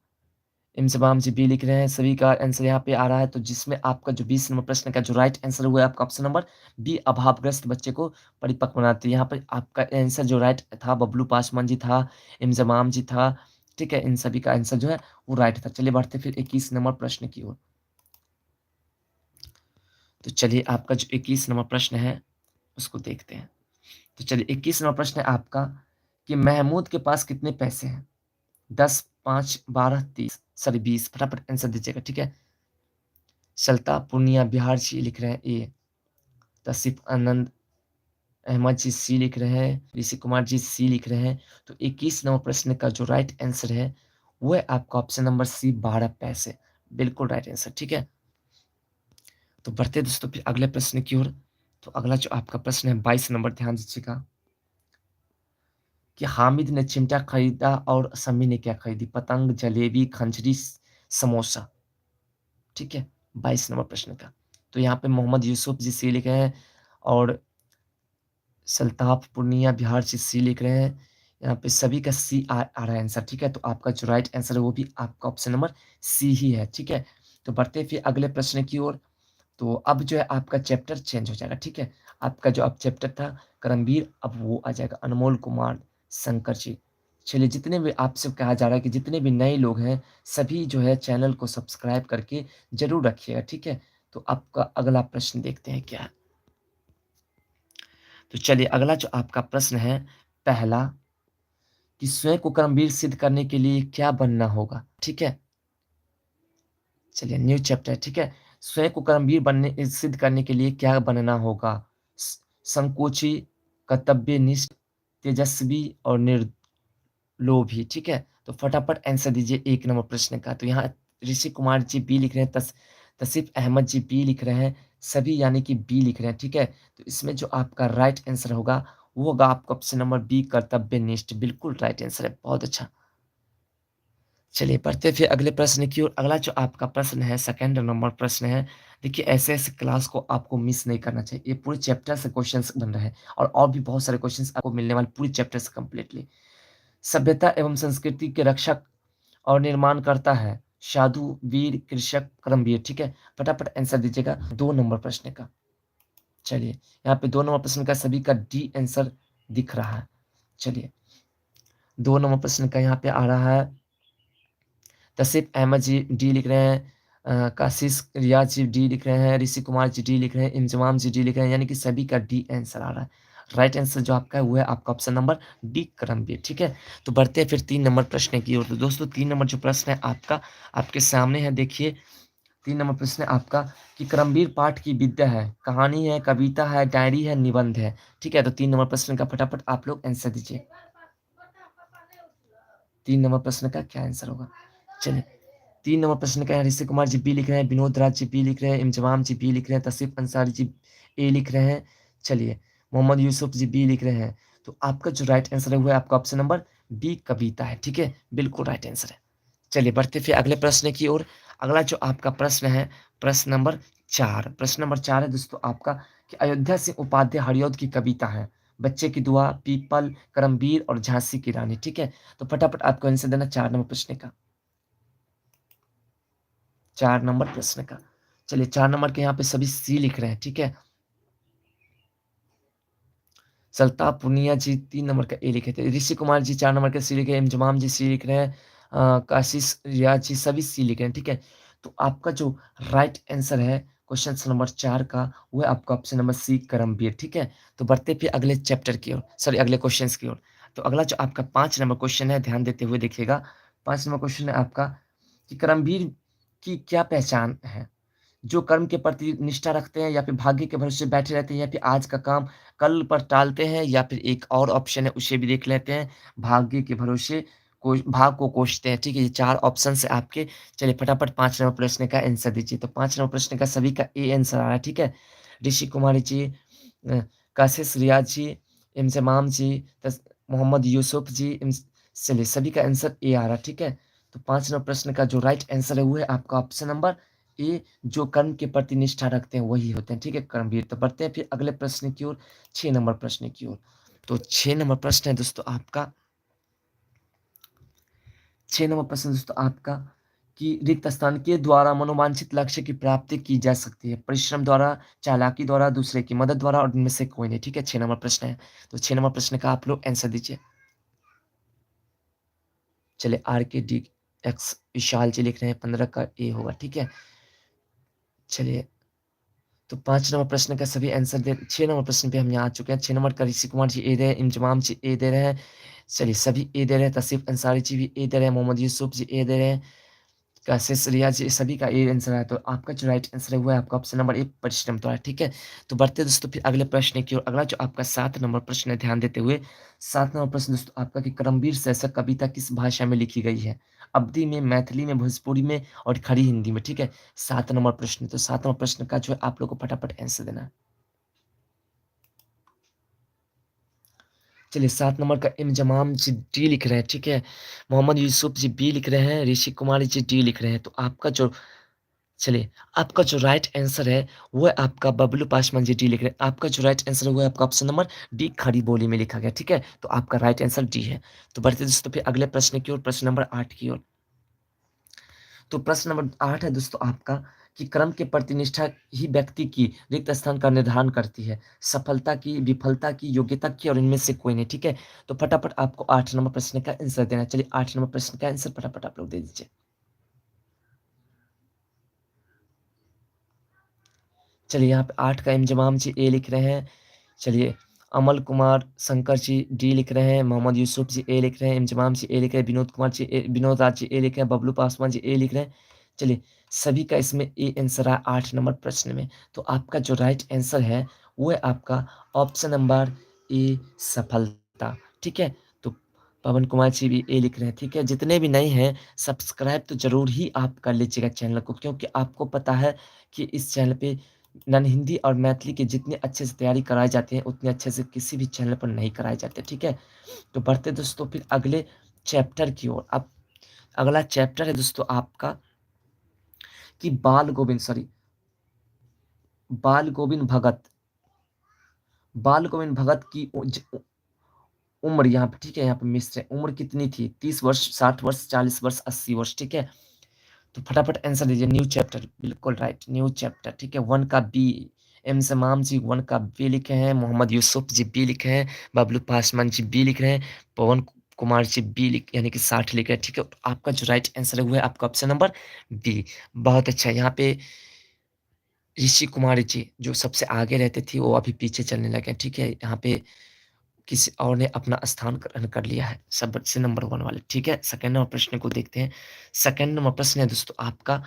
इंजमाम जी बी लिख रहे हैं, सभी का आंसर यहाँ पे आ रहा है। तो जिसमें आपका जो 20 नंबर प्रश्न का जो राइट आंसर हुआ है आपका ऑप्शन नंबर बी, अभावग्रस्त बच्चे को परिपक्व बनाती है। यहाँ पर आपका आंसर जो राइट था बबलू पासवान जी था, इंजमाम जी था, ठीक है। इन सभी का आंसर जो है वो राइट था। चलिए बढ़ते फिर 21 नंबर प्रश्न की ओर। तो चलिए आपका जो 21 नंबर प्रश्न है उसको देखते हैं। तो चलिए 21 नंबर प्रश्न है आपका, कि महमूद के पास कितने पैसे हैं? 10, 5, 12, 30, सॉरी 20। फटाफट आंसर दीजिएगा, ठीक है। सलता पूर्णिया बिहार जी लिख रहे हैं ए, तौसीफ आनंद अहमद जी सी लिख रहे हैं, ऋषि कुमार जी सी लिख रहे हैं। तो 21 नंबर प्रश्न का जो राइट आंसर है वो है आपका ऑप्शन नंबर सी, 12 पैसे। बिल्कुल राइट आंसर, ठीक है। तो बढ़ते दोस्तों फिर अगले प्रश्न की ओर। तो अगला जो आपका प्रश्न है 22 नंबर, ध्यान दीजिएगा, कि हामिद ने चिमटा खरीदा और समी ने क्या खरीदी? पतंग, जलेबी, खंजरी, समोसा, ठीक है। 22 नंबर प्रश्न का। तो यहाँ पे मोहम्मद यूसुफ जी सी लिख रहे हैं, और सल्ताफ पूर्णिया बिहार से सी लिख रहे हैं। यहाँ पे सभी का सी आ रहा है आंसर, ठीक है। तो आपका जो राइट आंसर है वो भी आपका ऑप्शन नंबर सी ही है, ठीक है। तो बढ़ते फिर अगले प्रश्न की ओर। तो अब जो है आपका चैप्टर चेंज हो जाएगा, ठीक है। आपका जो अब चैप्टर था करमवीर, अब वो आ जाएगा अनमोल कुमार शंकर जी। चलिए जितने भी आपसे कहा जा रहा है कि जितने भी नए लोग हैं सभी जो है चैनल को सब्सक्राइब करके ज़रूर रखिएगा, ठीक है। तो आपका अगला प्रश्न देखते हैं क्या है। तो चलिए अगला जो आपका प्रश्न है, पहला कि स्वयं को कर्मवीर सिद्ध करने के लिए क्या बनना होगा? ठीक है? चलिए न्यू चैप्टर ठीक है? स्वयं को कर्मवीर सिद्ध करने के लिए क्या बनना होगा? स संकोची, कर्तव्यनिष्ठ, तेजस्वी और लोभी, ठीक है? तो फटाफट आंसर दीजिए 1 नंबर प्रश्न का। तो यहाँ ऋषि कुमार जी बी लिख रहे हैं, तसीफ अहमद जी बी लिख रहे हैं, सभी यानी कि बी लिख रहे हैं, ठीक है? तो इसमें जो आपका राइट आंसर होगा, वो होगा आपका ऑप्शन नंबर बी कर्तव्यनिष्ठ, बिल्कुल राइट आंसर है, बहुत अच्छा। चलिए बढ़ते फिर अगले प्रश्न की ओर। अगला जो आपका प्रश्न है, सेकंड नंबर प्रश्न है, देखिए ऐसे-ऐसे क्लास को आपको मिस नहीं करना चाहिए। ये पूरे चैप्टर से क्वेश्चन्स बन रहे हैं और भी बहुत सारे क्वेश्चन्स आपको मिलने वाले पूरे चैप्टर से कंप्लीटली। सभ्यता एवं संस्कृति के रक्षक और निर्माण करता है। साधु, वीर, कृषक, कर्मवीर, ठीक है? फटाफट आंसर दीजिएगा 2 नंबर प्रश्न का। चलिए, यहाँ पे 2 नंबर प्रश्न का सभी का डी आंसर दिख रहा है। चलिए, 2 नंबर प्रश्न का यहाँ पे आ रहा है, तसीफ अहमद जी डी लिख रहे हैं, काशिश रियाज़ जी डी लिख रहे हैं, ऋषि कुमार जी डी लिख रहे हैं, इंज़माम जी डी लिख रहे हैं, यानी कि सभी का डी आंसर आ रहा है। राइट आंसर जो आपका है, वो है आपका ऑप्शन नंबर डी कर्मवीर, ठीक है? तो बढ़ते हैं फिर 3 नंबर प्रश्न की ओर। तो दोस्तों 3 नंबर जो प्रश्न है आपका, आपके सामने है देखिए। 3 नंबर प्रश्न है आपका कि कर्मवीर पाठ की विद्या है, कहानी है, कविता है, डायरी है, निबंध है, ठीक है? तो 3 नंबर प्रश्न का फटाफट आप लोग आंसर दीजिए। 3 नंबर प्रश्न का क्या आंसर होगा? चलिए, 3 नंबर प्रश्न का है, ऋषि कुमार जी बी लिख रहे हैं, विनोद राज जी बी लिख रहे हैं, इंजमाम जी बी लिख रहे हैं, तौसीफ अंसारी जी ए लिख रहे हैं। चलिए, मोहम्मद यूसुफ जी बी लिख रहे हैं। तो आपका जो राइट आंसर है वो है आपका ऑप्शन नंबर बी कविता है, ठीक है? बिल्कुल राइट आंसर है। चलिए बढ़ते फिर अगले प्रश्न की ओर। अगला जो आपका प्रश्न है, प्रश्न नंबर 4। प्रश्न नंबर 4 है दोस्तों आपका कि अयोध्या सिंह उपाध्याय हरिऔध की कविता है। बच्चे की दुआ, पीपल, करमवीर और झांसी की रानी, ठीक है? तो फटाफट आपको आंसर देना 4 नंबर प्रश्न का। 4 नंबर प्रश्न का। चलिए 4 नंबर के यहाँ पे सभी सी लिख रहे हैं, ठीक है? सल्ताफ पूनिया जी 3 नंबर का ए लिखे थे। ऋषि कुमार जी 4 नंबर का सी लिखे हैं, इंजमाम जी सी लिख रहे हैं, काशिश रियाज़ जी सभी सी लिख रहे हैं, ठीक है? तो आपका जो राइट आंसर है क्वेश्चन नंबर 4 का, वो है आपका ऑप्शन नंबर सी करमवीर, ठीक है? तो बढ़ते फिर अगले चैप्टर की ओर, सॉरी अगले क्वेश्चन्स की ओर। तो अगला जो आपका 5 नंबर क्वेश्चन है, ध्यान देते हुए देखिएगा। 5 नंबर क्वेश्चन है आपका कि करमवीर की क्या पहचान है? जो कर्म के प्रति निष्ठा रखते हैं या फिर भाग्य के भरोसे बैठे रहते हैं या फिर आज का काम कल पर टालते हैं या फिर एक और ऑप्शन है उसे भी देख लेते हैं, भाग्य के भरोसे भाग को कोसते हैं, ठीक है? ये 4 ऑप्शंस है आपके। चलिए फटाफट 5 नंबर प्रश्न का आंसर दीजिए। तो 5 नंबर प्रश्न का सभी का ए आंसर आ रहा है, ठीक है? ऋषि कुमारी जी, काशिश रियाज़ जी, इंज़माम जी, तस मोहम्मद यूसुफ जी, चलिए सभी का आंसर ए आ रहा है, ठीक है? तो 5 नंबर प्रश्न का जो राइट आंसर है वो है आपका ऑप्शन नंबर ए, जो कर्म के प्रति निष्ठा रखते हैं वही होते हैं, ठीक है? कर्मवीर। तो बढ़ते हैं फिर अगले प्रश्न की ओर, 6 नंबर प्रश्न की ओर। तो 6 नंबर प्रश्न है दोस्तों आपका, 6 नंबर प्रश्न दोस्तों आपका कि रिक्त स्थान के द्वारा मनोवांछित लक्ष्य की प्राप्ति की जा सकती है। परिश्रम द्वारा, चालाकी द्वारा, दूसरे की मदद द्वारा और इनमें से कोई नहीं, ठीक है? 6 नंबर प्रश्न है। तो 6 नंबर प्रश्न का आप लोग आंसर दीजिए। चलिए आर के डी एक्स विशाल जी लिख रहे हैं, 15 का ए होगा, ठीक है? चलिए, तो 5 नंबर प्रश्न का सभी आंसर दे 6 नंबर प्रश्न पे हम यहाँ आ चुके हैं। 6 नंबर का ऋषि कुमार जी ए दे रहे हैं, इंजमाम जी ए दे रहे हैं। चलिए सभी ए दे रहे हैं, तौसीफ अंसारी जी भी ए दे रहे हैं, मोहम्मद यूसुफ जी ए दे रहे हैं, काशिश रियाज़ जी सभी का ए आंसर है। तो आपका जो राइट आंसर है वो है आपका ऑप्शन नंबर ए परिश्रम द्वारा, ठीक है? तो बढ़ते दोस्तों फिर अगले प्रश्न की ओर। अगला जो आपका 7 नंबर प्रश्न है, ध्यान देते हुए 7 नंबर प्रश्न दोस्तों आपका कि करमवीर शीर्षक कविता किस भाषा में लिखी गई है? अवधी में, मैथिली में, भोजपुरी में और खड़ी हिंदी में, ठीक है? 7 नंबर प्रश्न, तो 7 नंबर प्रश्न का जो है आप लोग को फटाफट आंसर देना है। चलिए 7 नंबर का इंज़माम जी डी लिख रहे हैं, ठीक है? मोहम्मद यूसुफ जी बी लिख रहे हैं, ऋषि कुमार जी डी लिख रहे हैं। तो आपका जो चलिए, आपका जो राइट आंसर है, वो है आपका बबलू पासवान जी डी लिख रहे हैं। आपका जो राइट आंसर है, वो है आपका ऑप्शन नंबर डी खड़ी बोली में लिखा गया, ठीक है? तो आपका राइट आंसर डी है। तो बढ़ते दोस्तों फिर अगले प्रश्न की ओर, प्रश्न नंबर 8 की ओर। तो प्रश्न नंबर 8 है दोस्तों आपका कि कर्म के प्रति निष्ठा ही व्यक्ति की रिक्त स्थान का निर्धारण करती है। सफलता की, विफलता की, योग्यता की और इनमें से कोई नहीं, ठीक है? तो फटाफट आपको 8 नंबर प्रश्न का आंसर देना है। चलिए 8 नंबर प्रश्न का आंसर फटाफट आप लोग दे दीजिए। चलिए यहाँ पे 8 का इंज़माम जी ए लिख रहे हैं। चलिए अमल कुमार शंकर जी डी लिख रहे हैं, मोहम्मद यूसुफ जी ए लिख रहे हैं, इंजमाम जी ए लिख रहे हैं, विनोद कुमार जी विनोद राज जी ए लिख रहे हैं, बबलू पासवान जी ए लिख रहे हैं। चलिए, सभी का इसमें ए आंसर है 8 नंबर प्रश्न में। तो आपका जो राइट आंसर है वो है आपका ऑप्शन नंबर ए सफलता। ठीक है, तो पवन कुमार जी भी ए लिख रहे हैं। ठीक है, जितने भी नए हैं सब्सक्राइब तो ज़रूर ही आप कर लीजिएगा चैनल को, क्योंकि आपको पता है कि इस चैनल पे नन हिंदी और मैथिली की जितनी अच्छे से तैयारी कराई जाती है उतने अच्छे से किसी भी चैनल पर नहीं कराए जाते। ठीक है, तो बढ़ते दोस्तों फिर अगले चैप्टर की ओर। अब अगला चैप्टर है दोस्तों आपका कि बाल गोविंद भगत की उम्र यहाँ पे, ठीक है, यहाँ पे मिस है, उम्र कितनी थी? 30 वर्ष, 60 वर्ष, 40 वर्ष, 80 वर्ष। ठीक है, तो फटाफट आंसर दीजिए। न्यू चैप्टर, बिल्कुल राइट, न्यू चैप्टर। ठीक है, 1 का बी। एम तमाम जी 1 का बी लिखे हैं, मोहम्मद यूसुफ जी बी लिखे हैं, बबलू पासवान जी बी लिख रहे हैं, पवन कुमार जी बी लिख यानी कि 60 लिख रहे हैं। ठीक है, तो आपका जो राइट आंसर है वो है आपका ऑप्शन नंबर बी। बहुत अच्छा। यहाँ पे ऋषि कुमार जी जो सबसे आगे रहते थे वो अभी पीछे चलने लगे। ठीक है, यहाँ पे किसी और ने अपना स्थान ग्रहण कर लिया है सबसे नंबर 1 वाले। ठीक है, सेकंड नंबर प्रश्न को देखते हैं। सेकंड नंबर प्रश्न है दोस्तों आपका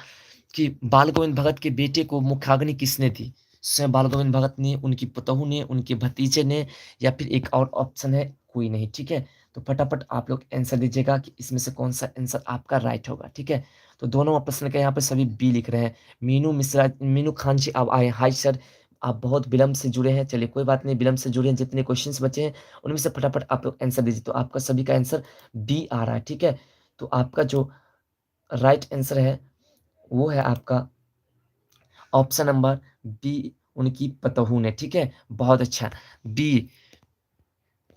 कि बाल गोविंद भगत के बेटे को मुखाग्नि किसने दी? स्वयं बाल गोविंद भगत ने, उनकी पतोहू ने, उनके भतीजे ने, या फिर एक और ऑप्शन है कोई नहीं। ठीक है, तो फटाफट आप लोग आंसर दीजिएगा कि इसमें से कौन सा आंसर आपका राइट होगा। ठीक है, तो दोनों प्रश्न का यहाँ पे सभी बी लिख रहे हैं। मीनू खान जी अब आए। हाय सर, आप बहुत विलम्ब से जुड़े हैं। चलिए कोई बात नहीं, विलम्ब से जुड़े हैं, जितने क्वेश्चंस बचे हैं उनमें से फटाफट आप लोग आंसर दीजिए। तो आपका सभी का आंसर बी आ रहा है। ठीक है, तो आपका जो राइट आंसर है वो है आपका ऑप्शन नंबर बी, उनकी पतोहू ने। ठीक है, बहुत अच्छा, बी।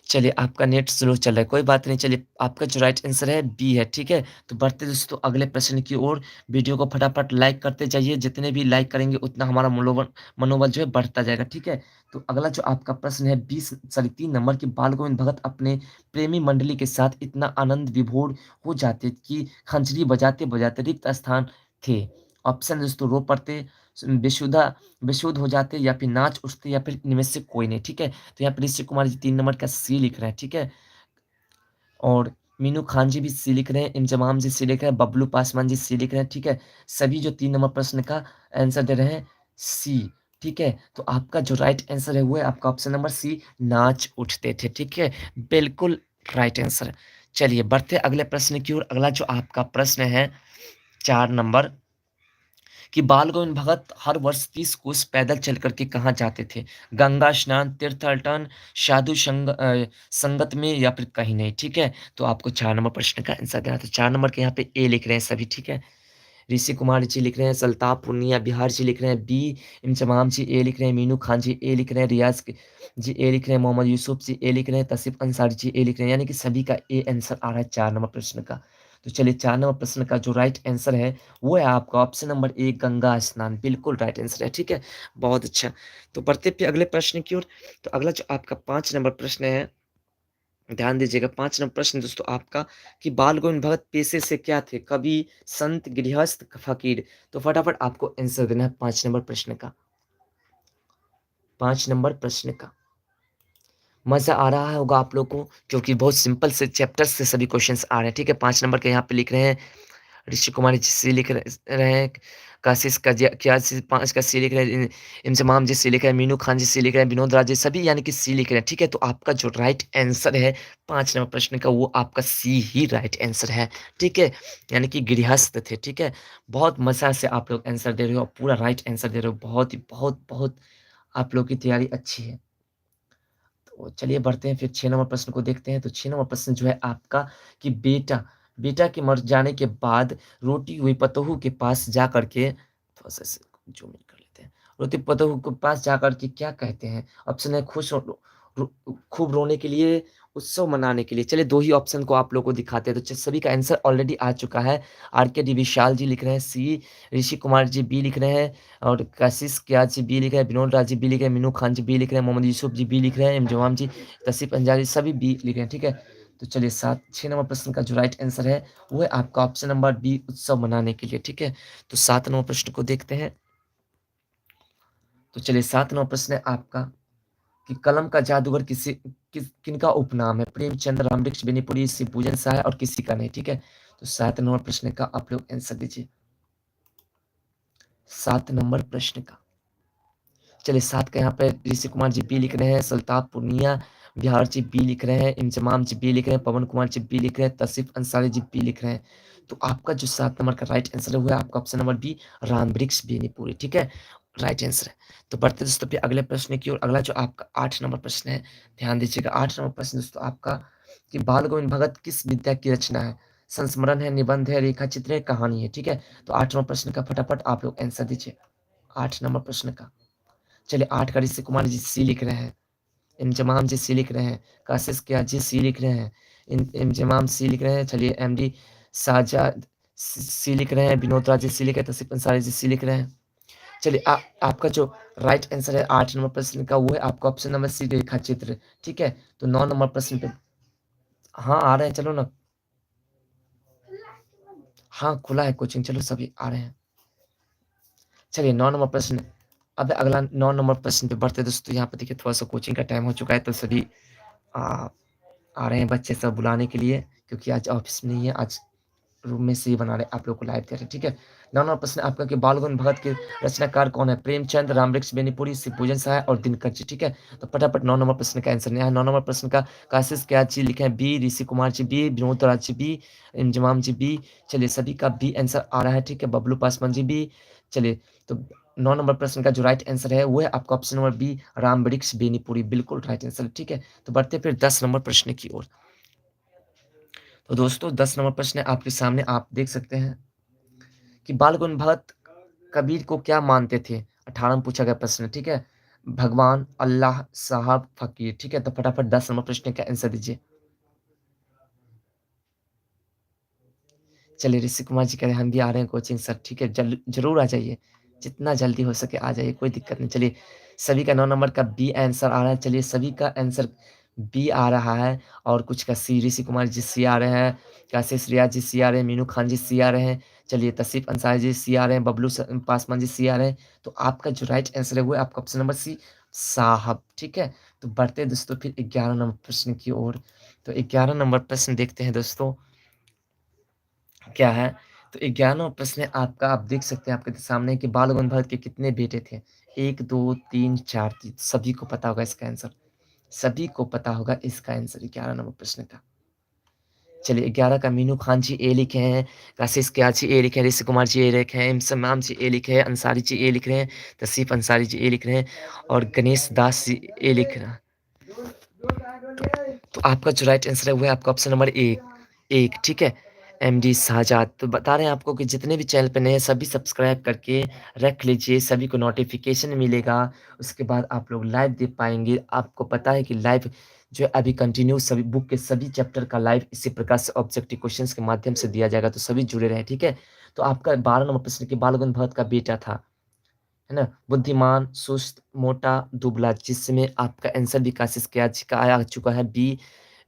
चलिए आपका नेट स्लो चल रहा है, कोई बात नहीं। चलिए आपका जो राइट आंसर है बी है। ठीक है, तो बढ़ते दोस्तों अगले प्रश्न की ओर। वीडियो को फटाफट लाइक करते जाइए, जितने भी लाइक करेंगे उतना हमारा मनोबल मनोबल जो है बढ़ता जाएगा। ठीक है, तो अगला जो आपका प्रश्न है 3 नंबर की, बाल गोविंद भगत अपने प्रेमी मंडली के साथ इतना आनंद विभोर हो जाते कि खंजरी बजाते बजाते रिक्त स्थान थे। ऑप्शन दोस्तों रो पड़ते, बेसुधा बेसुध हो जाते, या फिर नाच उठते, या फिर इनमें से कोई नहीं। ठीक है, तो यहाँ पे ऋषि कुमार जी 3 नंबर का सी लिख रहे हैं। ठीक है, और मीनू खान जी भी सी लिख रहे हैं, इंजमाम जी सी लिख रहे हैं, बबलू पासवान जी सी लिख रहे हैं। ठीक है, सभी जो 3 नंबर प्रश्न का आंसर दे रहे हैं सी। ठीक है, तो आपका जो राइट आंसर है वो है आपका ऑप्शन नंबर सी, नाच उठते थे। ठीक है, बिल्कुल राइट आंसर। चलिए बढ़ते अगले प्रश्न की ओर। अगला जो आपका प्रश्न है 4 नंबर कि बाल गोविंद भगत हर वर्ष 30 कोस पैदल चल करके कहाँ जाते थे? गंगा स्नान, तीर्थाटन, संगत में, या फिर कहीं नहीं। ठीक है, तो आपको 4 नंबर प्रश्न का आंसर देना। तो 4 नंबर के यहाँ पे ए लिख रहे हैं सभी। ठीक है, ऋषि कुमार जी लिख रहे हैं, सल्ताप पूर्णिया बिहार जी लिख रहे हैं बी, इंजमाम जी ए लिख रहे हैं, मीनू खान जी ए लिख रहे हैं, जी ए लिख रहे हैं, मोहम्मद यूसुफ जी ए लिख रहे हैं, तसीफ अंसारी जी ए लिख रहे हैं, यानी कि सभी का ए आंसर आ रहा है 4 नंबर प्रश्न का। तो चलिए 4 नंबर प्रश्न का जो राइट आंसर है वो है आपका ऑप्शन नंबर ए, गंगा स्नान। बिल्कुल राइट आंसर है। ठीक है, बहुत अच्छा। तो बढ़ते फिर अगले प्रश्न की ओर। तो अगला जो आपका 5 नंबर प्रश्न है, ध्यान दीजिएगा। 5 नंबर प्रश्न दोस्तों आपका कि बाल गोविंद भगत पेशे से क्या थे? कवि, संत, गृहस्थ, फकीर? तो फटाफट आपको आंसर देना है 5 नंबर प्रश्न का। 5 नंबर प्रश्न का मजा आ रहा होगा आप लोग को, क्योंकि बहुत सिंपल से चैप्टर से सभी क्वेश्चंस आ रहे हैं। ठीक है, 5 नंबर के यहाँ पे लिख रहे हैं ऋषि कुमार जी सी लिख रहे हैं, काशिश का क्या सी 5 का सी लिख रहे हैं, इंजमाम जी सी लिख रहे हैं, मीनू खान जी सी लिख रहे हैं, विनोद राज जी सभी यानी कि सी लिख रहे हैं। ठीक है, तो आपका जो राइट आंसर है 5 नंबर प्रश्न का वो आपका सी ही राइट आंसर है। ठीक है, यानी कि गृहस्थ थे। ठीक है, बहुत मजा से आप लोग आंसर दे रहे हो, पूरा राइट आंसर दे रहे हो। बहुत ही बहुत आप लोग की तैयारी अच्छी है। तो चलिए बढ़ते हैं फिर 6 नंबर प्रश्न को देखते हैं। तो 6 नंबर प्रश्न जो है आपका कि बेटा के मर जाने के बाद रोटी हुई पतोहू के पास जा करके, थोड़ा-सा इसे ज़ूम इन कर लेते हैं। रोटी पतोहू के पास जा कर के क्या कहते हैं? ऑप्शन है खुश हो रो खूब रोने के लिए, उत्सव मनाने के लिए। चलिए 2 ही ऑप्शन को आप लोगों को दिखाते हैं। तो सभी का आंसर ऑलरेडी आ चुका है। आर.के. डी. विशाल जी लिख रहे हैं सी, ऋषि कुमार जी बी लिख रहे हैं, और कशिश क्या जी बी लिख रहे हैं, विनोद राज जी बी लिख रहे हैं, मीनू खान जी बी लिख रहे हैं, मोहम्मद यूसुफ जी बी लिख रहे हैं, इमजमाम जी, तसीफ अंजारी सभी बी लिख रहे हैं। ठीक है, तो चलिए 6 नंबर प्रश्न का जो राइट आंसर है वो है आपका ऑप्शन नंबर बी, उत्सव मनाने के लिए। ठीक है, तो 7 नंबर प्रश्न को देखते हैं। तो चलिए 7 नंबर प्रश्न है आपका कि कलम का जादूगर किनका उपनाम है? प्रेमचंद, रामवृक्ष, बेनीपुरी, शिवपूजन शाह और किसी का नहीं, ठीक है? तो 7 नंबर प्रश्न का आप लोग आंसर दीजिए। 7 नंबर प्रश्न का। चलिए 7 का यहाँ पे ऋषि कुमार जी बी लिख रहे हैं, सल्ताफ पूर्णिया बिहार जी बी लिख रहे हैं, इंजमाम जी बी लिख रहे हैं, पवन कुमार जी बी लिख रहे हैं, तौसीफ अंसारी जी बी लिख रहे हैं। तो आपका जो 7 नंबर का राइट आंसर है वो है आपका option number B, Rambriksh Benipuri, ठीक है? राइट आंसर है। तो बढ़ते दोस्तों फिर अगले प्रश्न की ओर। अगला जो आपका 8 नंबर प्रश्न है, ध्यान दीजिएगा। 8 नंबर प्रश्न दोस्तों आपका कि बाल गोविंद भगत किस विद्या की रचना है? संस्मरण है, निबंध है, रेखा चित्र है, कहानी है, ठीक है? तो 8 नंबर प्रश्न का फटाफट आप लोग आंसर दीजिए। 8 नंबर प्रश्न का। चलिए 8 का ऋषि कुमार जी सी लिख रहे हैं, इंजमाम जी सी लिख रहे हैं, काशिश किया जी सी लिख रहे हैं, इंजमाम सी लिख रहे हैं। चलिए एमडी साजाद सी लिख रहे हैं, विनोद राज जी सी लिख रहे हैं, तौसीफ अंसारी जी सी लिख रहे हैं। चलिए आपका जो राइट आंसर है 8 नंबर प्रश्न का वो है आपका ऑप्शन नंबर सी, रेखा चित्र, ठीक है? तो 9 नंबर प्रश्न पे हाँ आ रहे हैं, चलो ना। हाँ खुला है कोचिंग, चलो सभी आ रहे हैं। चलिए 9 नंबर प्रश्न। अब अगला 9 नंबर प्रश्न पे बढ़ते हैं दोस्तों। यहाँ पे देखिए थोड़ा सा कोचिंग का टाइम हो चुका है, तो सभी आ, आ रहे हैं बच्चे सब बुलाने के लिए, क्योंकि आज ऑफिस में नहीं है, आज रूम में से ही बना रहे आप लोग को लाइव दे रहे हैं, ठीक है? 9 नंबर प्रश्न आपका कि बाल गंगा भगत के रचनाकार कौन है? प्रेमचंद, रामवृक्ष बेनीपुरी, शिवपूजन शाह और दिनकर जी, ठीक है? तो फटाफट 9 नंबर प्रश्न का आंसर नहीं है। 9 नंबर प्रश्न का काशिश क्या जी लिखे हैं B, Rishi Kumar ji B, Vinod Raj ji B, Inzamam ji B. चलिए सभी का बी आंसर आ रहा है, ठीक है? बबलू पासवान जी बी। चलिए तो 9 नंबर प्रश्न का जो राइट आंसर है वो है आपका option number B, Rambriksh Benipuri, बिल्कुल राइट आंसर, ठीक है? तो बढ़ते फिर 10 नंबर प्रश्न की ओर। तो दोस्तों 10 नंबर प्रश्न आपके सामने, आप देख सकते हैं कि बाल गंगा भगत कबीर को क्या मानते थे? 18 में पूछा गया प्रश्न, ठीक है? भगवान, अल्लाह, साहब, फकीर, ठीक है? तो फटाफट 10 नंबर प्रश्न का आंसर दीजिए। चलिए ऋषि कुमार जी कह रहे हैं हम भी आ रहे हैं कोचिंग सर, ठीक है? जरूर आ जाइए, जितना जल्दी हो सके आ जाइए, कोई दिक्कत नहीं। चलिए सभी का 9 नंबर का बी आंसर आ रहा है। चलिए सभी का आंसर बी आ रहा है, और कुछ का सी, ऋषि कुमार जी सी आ रहे हैं, काशिश रियाज जी सी आ रहे हैं, मीनू खान जी सी आ रहे हैं। चलिए तौसीफ अंसारी जी सी आ रहे हैं, बबलू पासवान जी सी आ रहे हैं। तो आपका जो राइट आंसर है वो है आपका ऑप्शन नंबर सी, साहब, ठीक है? तो बढ़ते हैं दोस्तों फिर 11 नंबर प्रश्न की ओर। तो 11 नंबर प्रश्न देखते हैं दोस्तों क्या है। तो 11वां प्रश्न है आपका, आप देख सकते हैं आपके सामने कि बाल गंगा भगत के कितने बेटे थे? 1, 2, 3, 4 थी। सभी को पता होगा इसका आंसर। सभी को पता होगा इसका आंसर 11 नंबर प्रश्न का। चलिए 11 का मीनू खान जी ए लिखे हैं, काशिश कयाची ए लिखे हैं, ऋषि कुमार जी ए लिखे हैं, इंजमाम जी ए लिखे हैं, अंसारी जी ए लिख रहे हैं, तौसीफ अंसारी जी ए लिख रहे हैं, और गणेश दास जी ए लिख रहे हैं। तो आपका जो राइट आंसर है वो है आपका ऑप्शन नंबर एक, ठीक है? एमडी साजाद। तो बता रहे हैं आपको कि जितने भी चैनल पे नए हैं सभी सब्सक्राइब करके रख लीजिए, सभी को नोटिफिकेशन मिलेगा। उसके बाद आप लोग लाइव देख पाएंगे। आपको पता है कि लाइव जो है अभी कंटिन्यू सभी बुक के सभी चैप्टर का लाइव इसी प्रकार से ऑब्जेक्टिव क्वेश्चंस के माध्यम से दिया जाएगा, तो सभी जुड़े रहे, ठीक है? तो आपका 12 नंबर प्रश्न कि बाल गंगा भगत का बेटा था, है ना? बुद्धिमान, सुस्त, मोटा, दुबला, जिसमें आपका आंसर भी काशिश कियाची का आ चुका है B,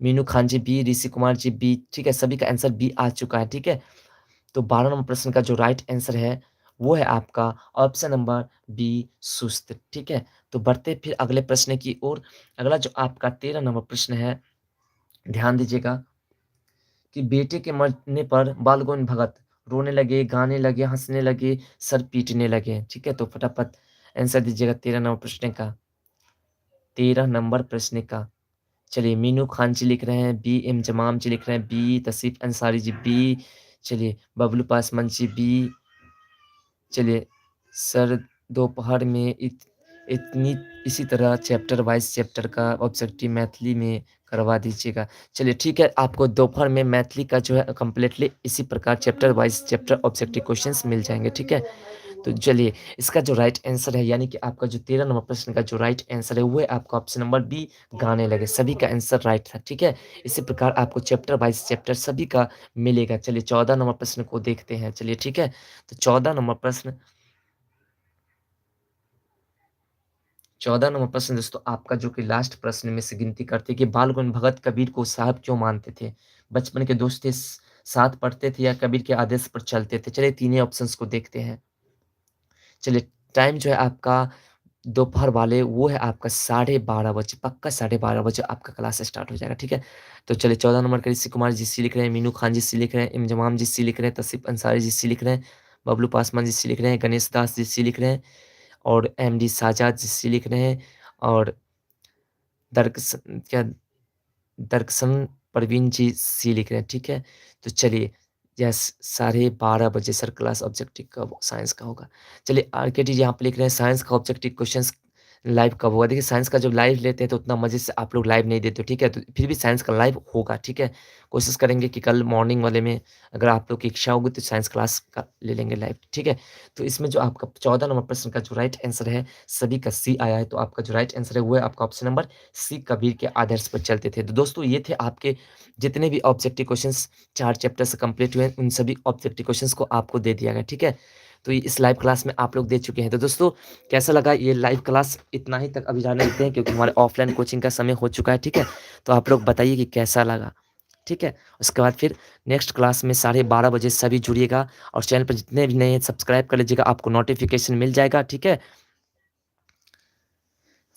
Meenu Khan ji B, Rishi Kumar ji B, ठीक है? सभी का आंसर बी आ चुका है, ठीक है? तो 12 नंबर प्रश्न का जो राइट आंसर है वो है आपका ऑप्शन नंबर बी, सुस्त, ठीक है? तो बढ़ते फिर अगले प्रश्न की ओर। अगला जो आपका 13 नंबर प्रश्न है, ध्यान दीजिएगा कि बेटे के मरने पर बाल गंगा भगत रोने लगे, गाने लगे, हंसने लगे, सर पीटने लगे, ठीक है? तो फटाफट आंसर दीजिएगा 13 नंबर प्रश्न का। 13 नंबर प्रश्न का। चलिए मीनू खान जी लिख रहे हैं बी, इंजमाम जी लिख रहे हैं बी, तौसीफ अंसारी जी बी, चलिए बबलू पासवान जी बी। चलिए सर दोपहर में इतनी इसी तरह चैप्टर वाइज चैप्टर का ऑब्जेक्टिव मैथिली में करवा दीजिएगा। चलिए ठीक है, आपको दोपहर में मैथिली का जो है कंप्लीटली इसी प्रकार chapter wise chapter objective questions मिल जाएंगे, ठीक है? तो चलिए इसका जो राइट आंसर है, यानी कि आपका जो 13 नंबर प्रश्न का जो राइट आंसर है वो है आपका ऑप्शन नंबर बी, गाने लगे। सभी का आंसर राइट था, ठीक है? इसी प्रकार आपको चैप्टर वाइज चैप्टर सभी का मिलेगा। चलिए 14 नंबर प्रश्न को देखते हैं, चलिए ठीक है? तो 14 नंबर प्रश्न दोस्तों आपका जो कि लास्ट प्रश्न में से गिनती करते हैं कि बाल गंगा भगत कबीर को साहब क्यों मानते थे? बचपन के दोस्त थे, साथ पढ़ते थे, या कबीर के आदेश पर चलते थे? चलिए तीनों ऑप्शंस को देखते हैं। चलिए टाइम जो है आपका दोपहर वाले वो है आपका 12:30 बजे, पक्का 12:30 बजे आपका क्लास स्टार्ट हो जाएगा, ठीक है? तो चलिए 14 नंबर का ऋषि कुमार जी सी लिख रहे हैं, मीनू खान जी सी लिख रहे हैं, इंजमाम जी सी लिख रहे हैं, तौसीफ अंसारी जी सी लिख रहे हैं, बबलू पासवान जी सी लिख रहे हैं, गणेश दास जी सी लिख रहे हैं और एमडी साजाद जी सी लिख रहे हैं और दरकस क्या दरकसन परवीन जी सी लिख रहे हैं, ठीक है? तो चलिए यस 12:30 बजे सर क्लास ऑब्जेक्टिव का साइंस का होगा। चलिए आरके जी यहाँ पे लिख रहे हैं साइंस का ऑब्जेक्टिव क्वेश्चंस लाइव कब होगा? देखिए साइंस का जब लाइव लेते हैं तो उतना मज़े से आप लोग लाइव नहीं देते हो, ठीक है? तो फिर भी साइंस का लाइव होगा, ठीक है? कोशिश करेंगे कि कल मॉर्निंग वाले में अगर आप लोग की इच्छा होगी तो साइंस क्लास का ले लेंगे लाइव, ठीक है? तो इसमें जो आपका 14 नंबर प्रश्न का जो राइट आंसर है सभी का सी आया है, तो आपका जो राइट आंसर है वो है आपका ऑप्शन नंबर सी कबीर के आदर्श पर चलते थे। तो दोस्तों ये थे आपके जितने भी ऑब्जेक्टिव क्वेश्चंस 4 चैप्टर से कंप्लीट हुए हैं, उन सभी ऑब्जेक्टिव क्वेश्चंस को आपको दे दिया गया, ठीक है? तो ये इस लाइव क्लास में आप लोग दे चुके हैं। तो दोस्तों कैसा लगा ये लाइव क्लास? इतना ही तक अभी जाने देते हैं क्योंकि हमारे ऑफलाइन कोचिंग का समय हो चुका है, ठीक है? तो आप लोग बताइए कि कैसा लगा, ठीक है? उसके बाद फिर नेक्स्ट क्लास में 12:30 बजे सभी जुड़िएगा और चैनल पर जितने भी नए हैं सब्सक्राइब कर लीजिएगा, आपको नोटिफ़िकेशन मिल जाएगा, ठीक है?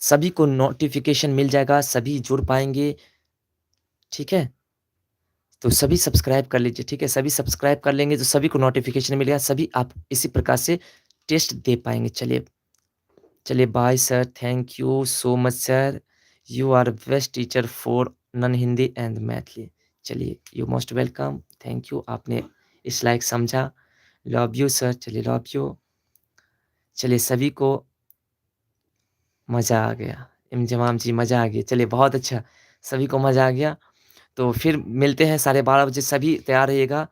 सभी को नोटिफ़िकेशन मिल जाएगा, सभी जुड़ पाएँगे, ठीक है? तो सभी सब्सक्राइब कर लीजिए, ठीक है? सभी सब्सक्राइब कर लेंगे तो सभी को नोटिफ़िकेशन मिलेगा, सभी आप इसी प्रकार से टेस्ट दे पाएँगे। चलिए bye sir, thank you so much sir, you are best teacher for non Hindi and Maithili. चलिए you most welcome, thank you आपने इस लायक समझा, लव यू सर, चलिए लव यू। चलिए सभी को मज़ा आ गया, इंजमाम जी मज़ा आ गया, चलिए बहुत अच्छा, सभी को मज़ा आ गया। तो फिर मिलते हैं 12:30 बजे, सभी तैयार रहिएगा।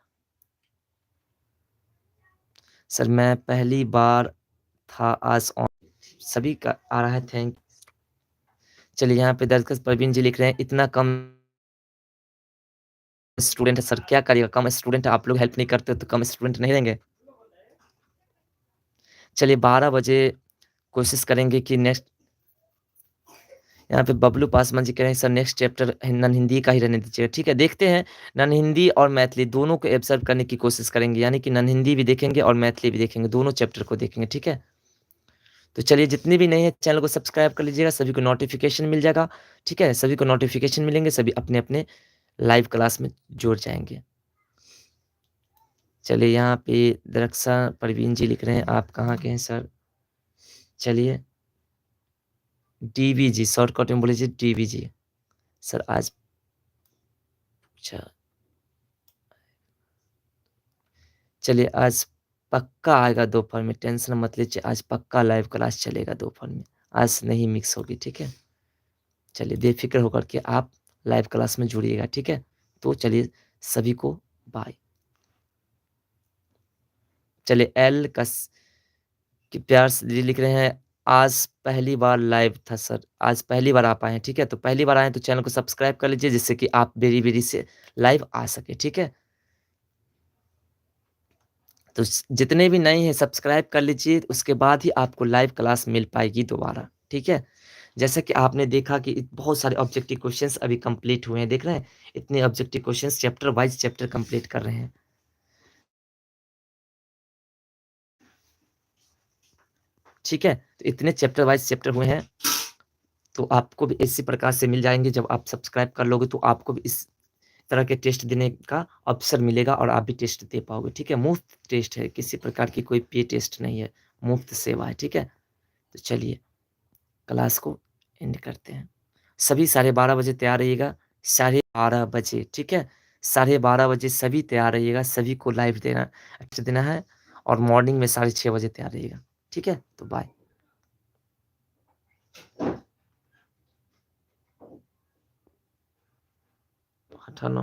सर मैं पहली बार था आज ऑन, सभी का आ रहा है थैंक। चलिए यहाँ पे दरअसल प्रवीण जी लिख रहे हैं इतना कम स्टूडेंट है सर क्या करिएगा, कम स्टूडेंट है, आप लोग हेल्प नहीं करते तो कम स्टूडेंट नहीं रहेंगे। चलिए 12 बजे कोशिश करेंगे कि नेक्स्ट, यहाँ पे बबलू पासवान जी कह रहे हैं sir next chapter non Hindi का ही रहने दीजिएगा, ठीक है? देखते हैं नन हिंदी और मैथिली दोनों को एब्ज़र्व करने की कोशिश करेंगे, यानी कि नन हिंदी भी देखेंगे और मैथिली भी देखेंगे, दोनों चैप्टर को देखेंगे, ठीक है? तो चलिए जितने भी नए हैं चैनल को सब्सक्राइब कर लीजिएगा, सभी को नोटिफ़िकेशन मिल जाएगा, ठीक है? सभी को नोटिफ़िकेशन मिलेंगे, सभी अपने-अपने लाइव क्लास में जुड़ जाएँगे। चलिए यहाँ पे दरक्षा परवीन जी लिख रहे हैं, आप कहाँ के हैं सर? चलिए डीवी जी शॉर्टकट में बोल लीजिए डीवी जी। सर आज अच्छा, चलिए आज पक्का आएगा दोपहर में, टेंशन मत लीजिए, आज पक्का लाइव क्लास चलेगा दोपहर में, आज नहीं मिक्स होगी, ठीक है? चलिए बेफ़िक्र होकर के आप लाइव क्लास में जुड़िएगा, ठीक है? तो चलिए सभी को बाय। चलिए एल कस कि प्यार से जी लिख रहे हैं, आज पहली बार लाइव था सर, आज पहली बार आप आए हैं, ठीक है? तो पहली बार आए हैं तो चैनल को सब्सक्राइब कर लीजिए जिससे कि आप बेरी-बेरी से लाइव आ सकें, ठीक है? तो स जितने भी नए हैं सब्सक्राइब कर लीजिए, उसके बाद ही आपको लाइव क्लास मिल पाएगी दोबारा, ठीक है? जैसा कि आपने देखा कि बहुत सारे ऑब्जेक्टिव क्वेश्चंस अभी कंप्लीट हुए हैं, देख रहे हैं? इतने objective questions chapter wise chapter complete कर रहे हैं, ठीक है? तो इतने चैप्टर वाइज़ चैप्टर हुए हैं, तो आपको भी इसी प्रकार से मिल जाएँगे, जब आप सब्सक्राइब कर लोगे तो आपको भी इस तरह के टेस्ट देने का अवसर मिलेगा और आप भी टेस्ट दे पाओगे, ठीक है? मुफ़्त टेस्ट है, किसी प्रकार की कोई पे टेस्ट नहीं है, मुफ़्त सेवा है, ठीक है? तो चलिए क्लास को एंड करते हैं। सभी 12:30 बजे तैयार रहिएगा, 12:30 बजे, ठीक है? 12:30 बजे सभी तैयार रहिएगा, सभी को लाइव देना है और मॉर्निंग में 6:30 बजे तैयार रहिएगा, ठीक है? तो बाय। हटा नो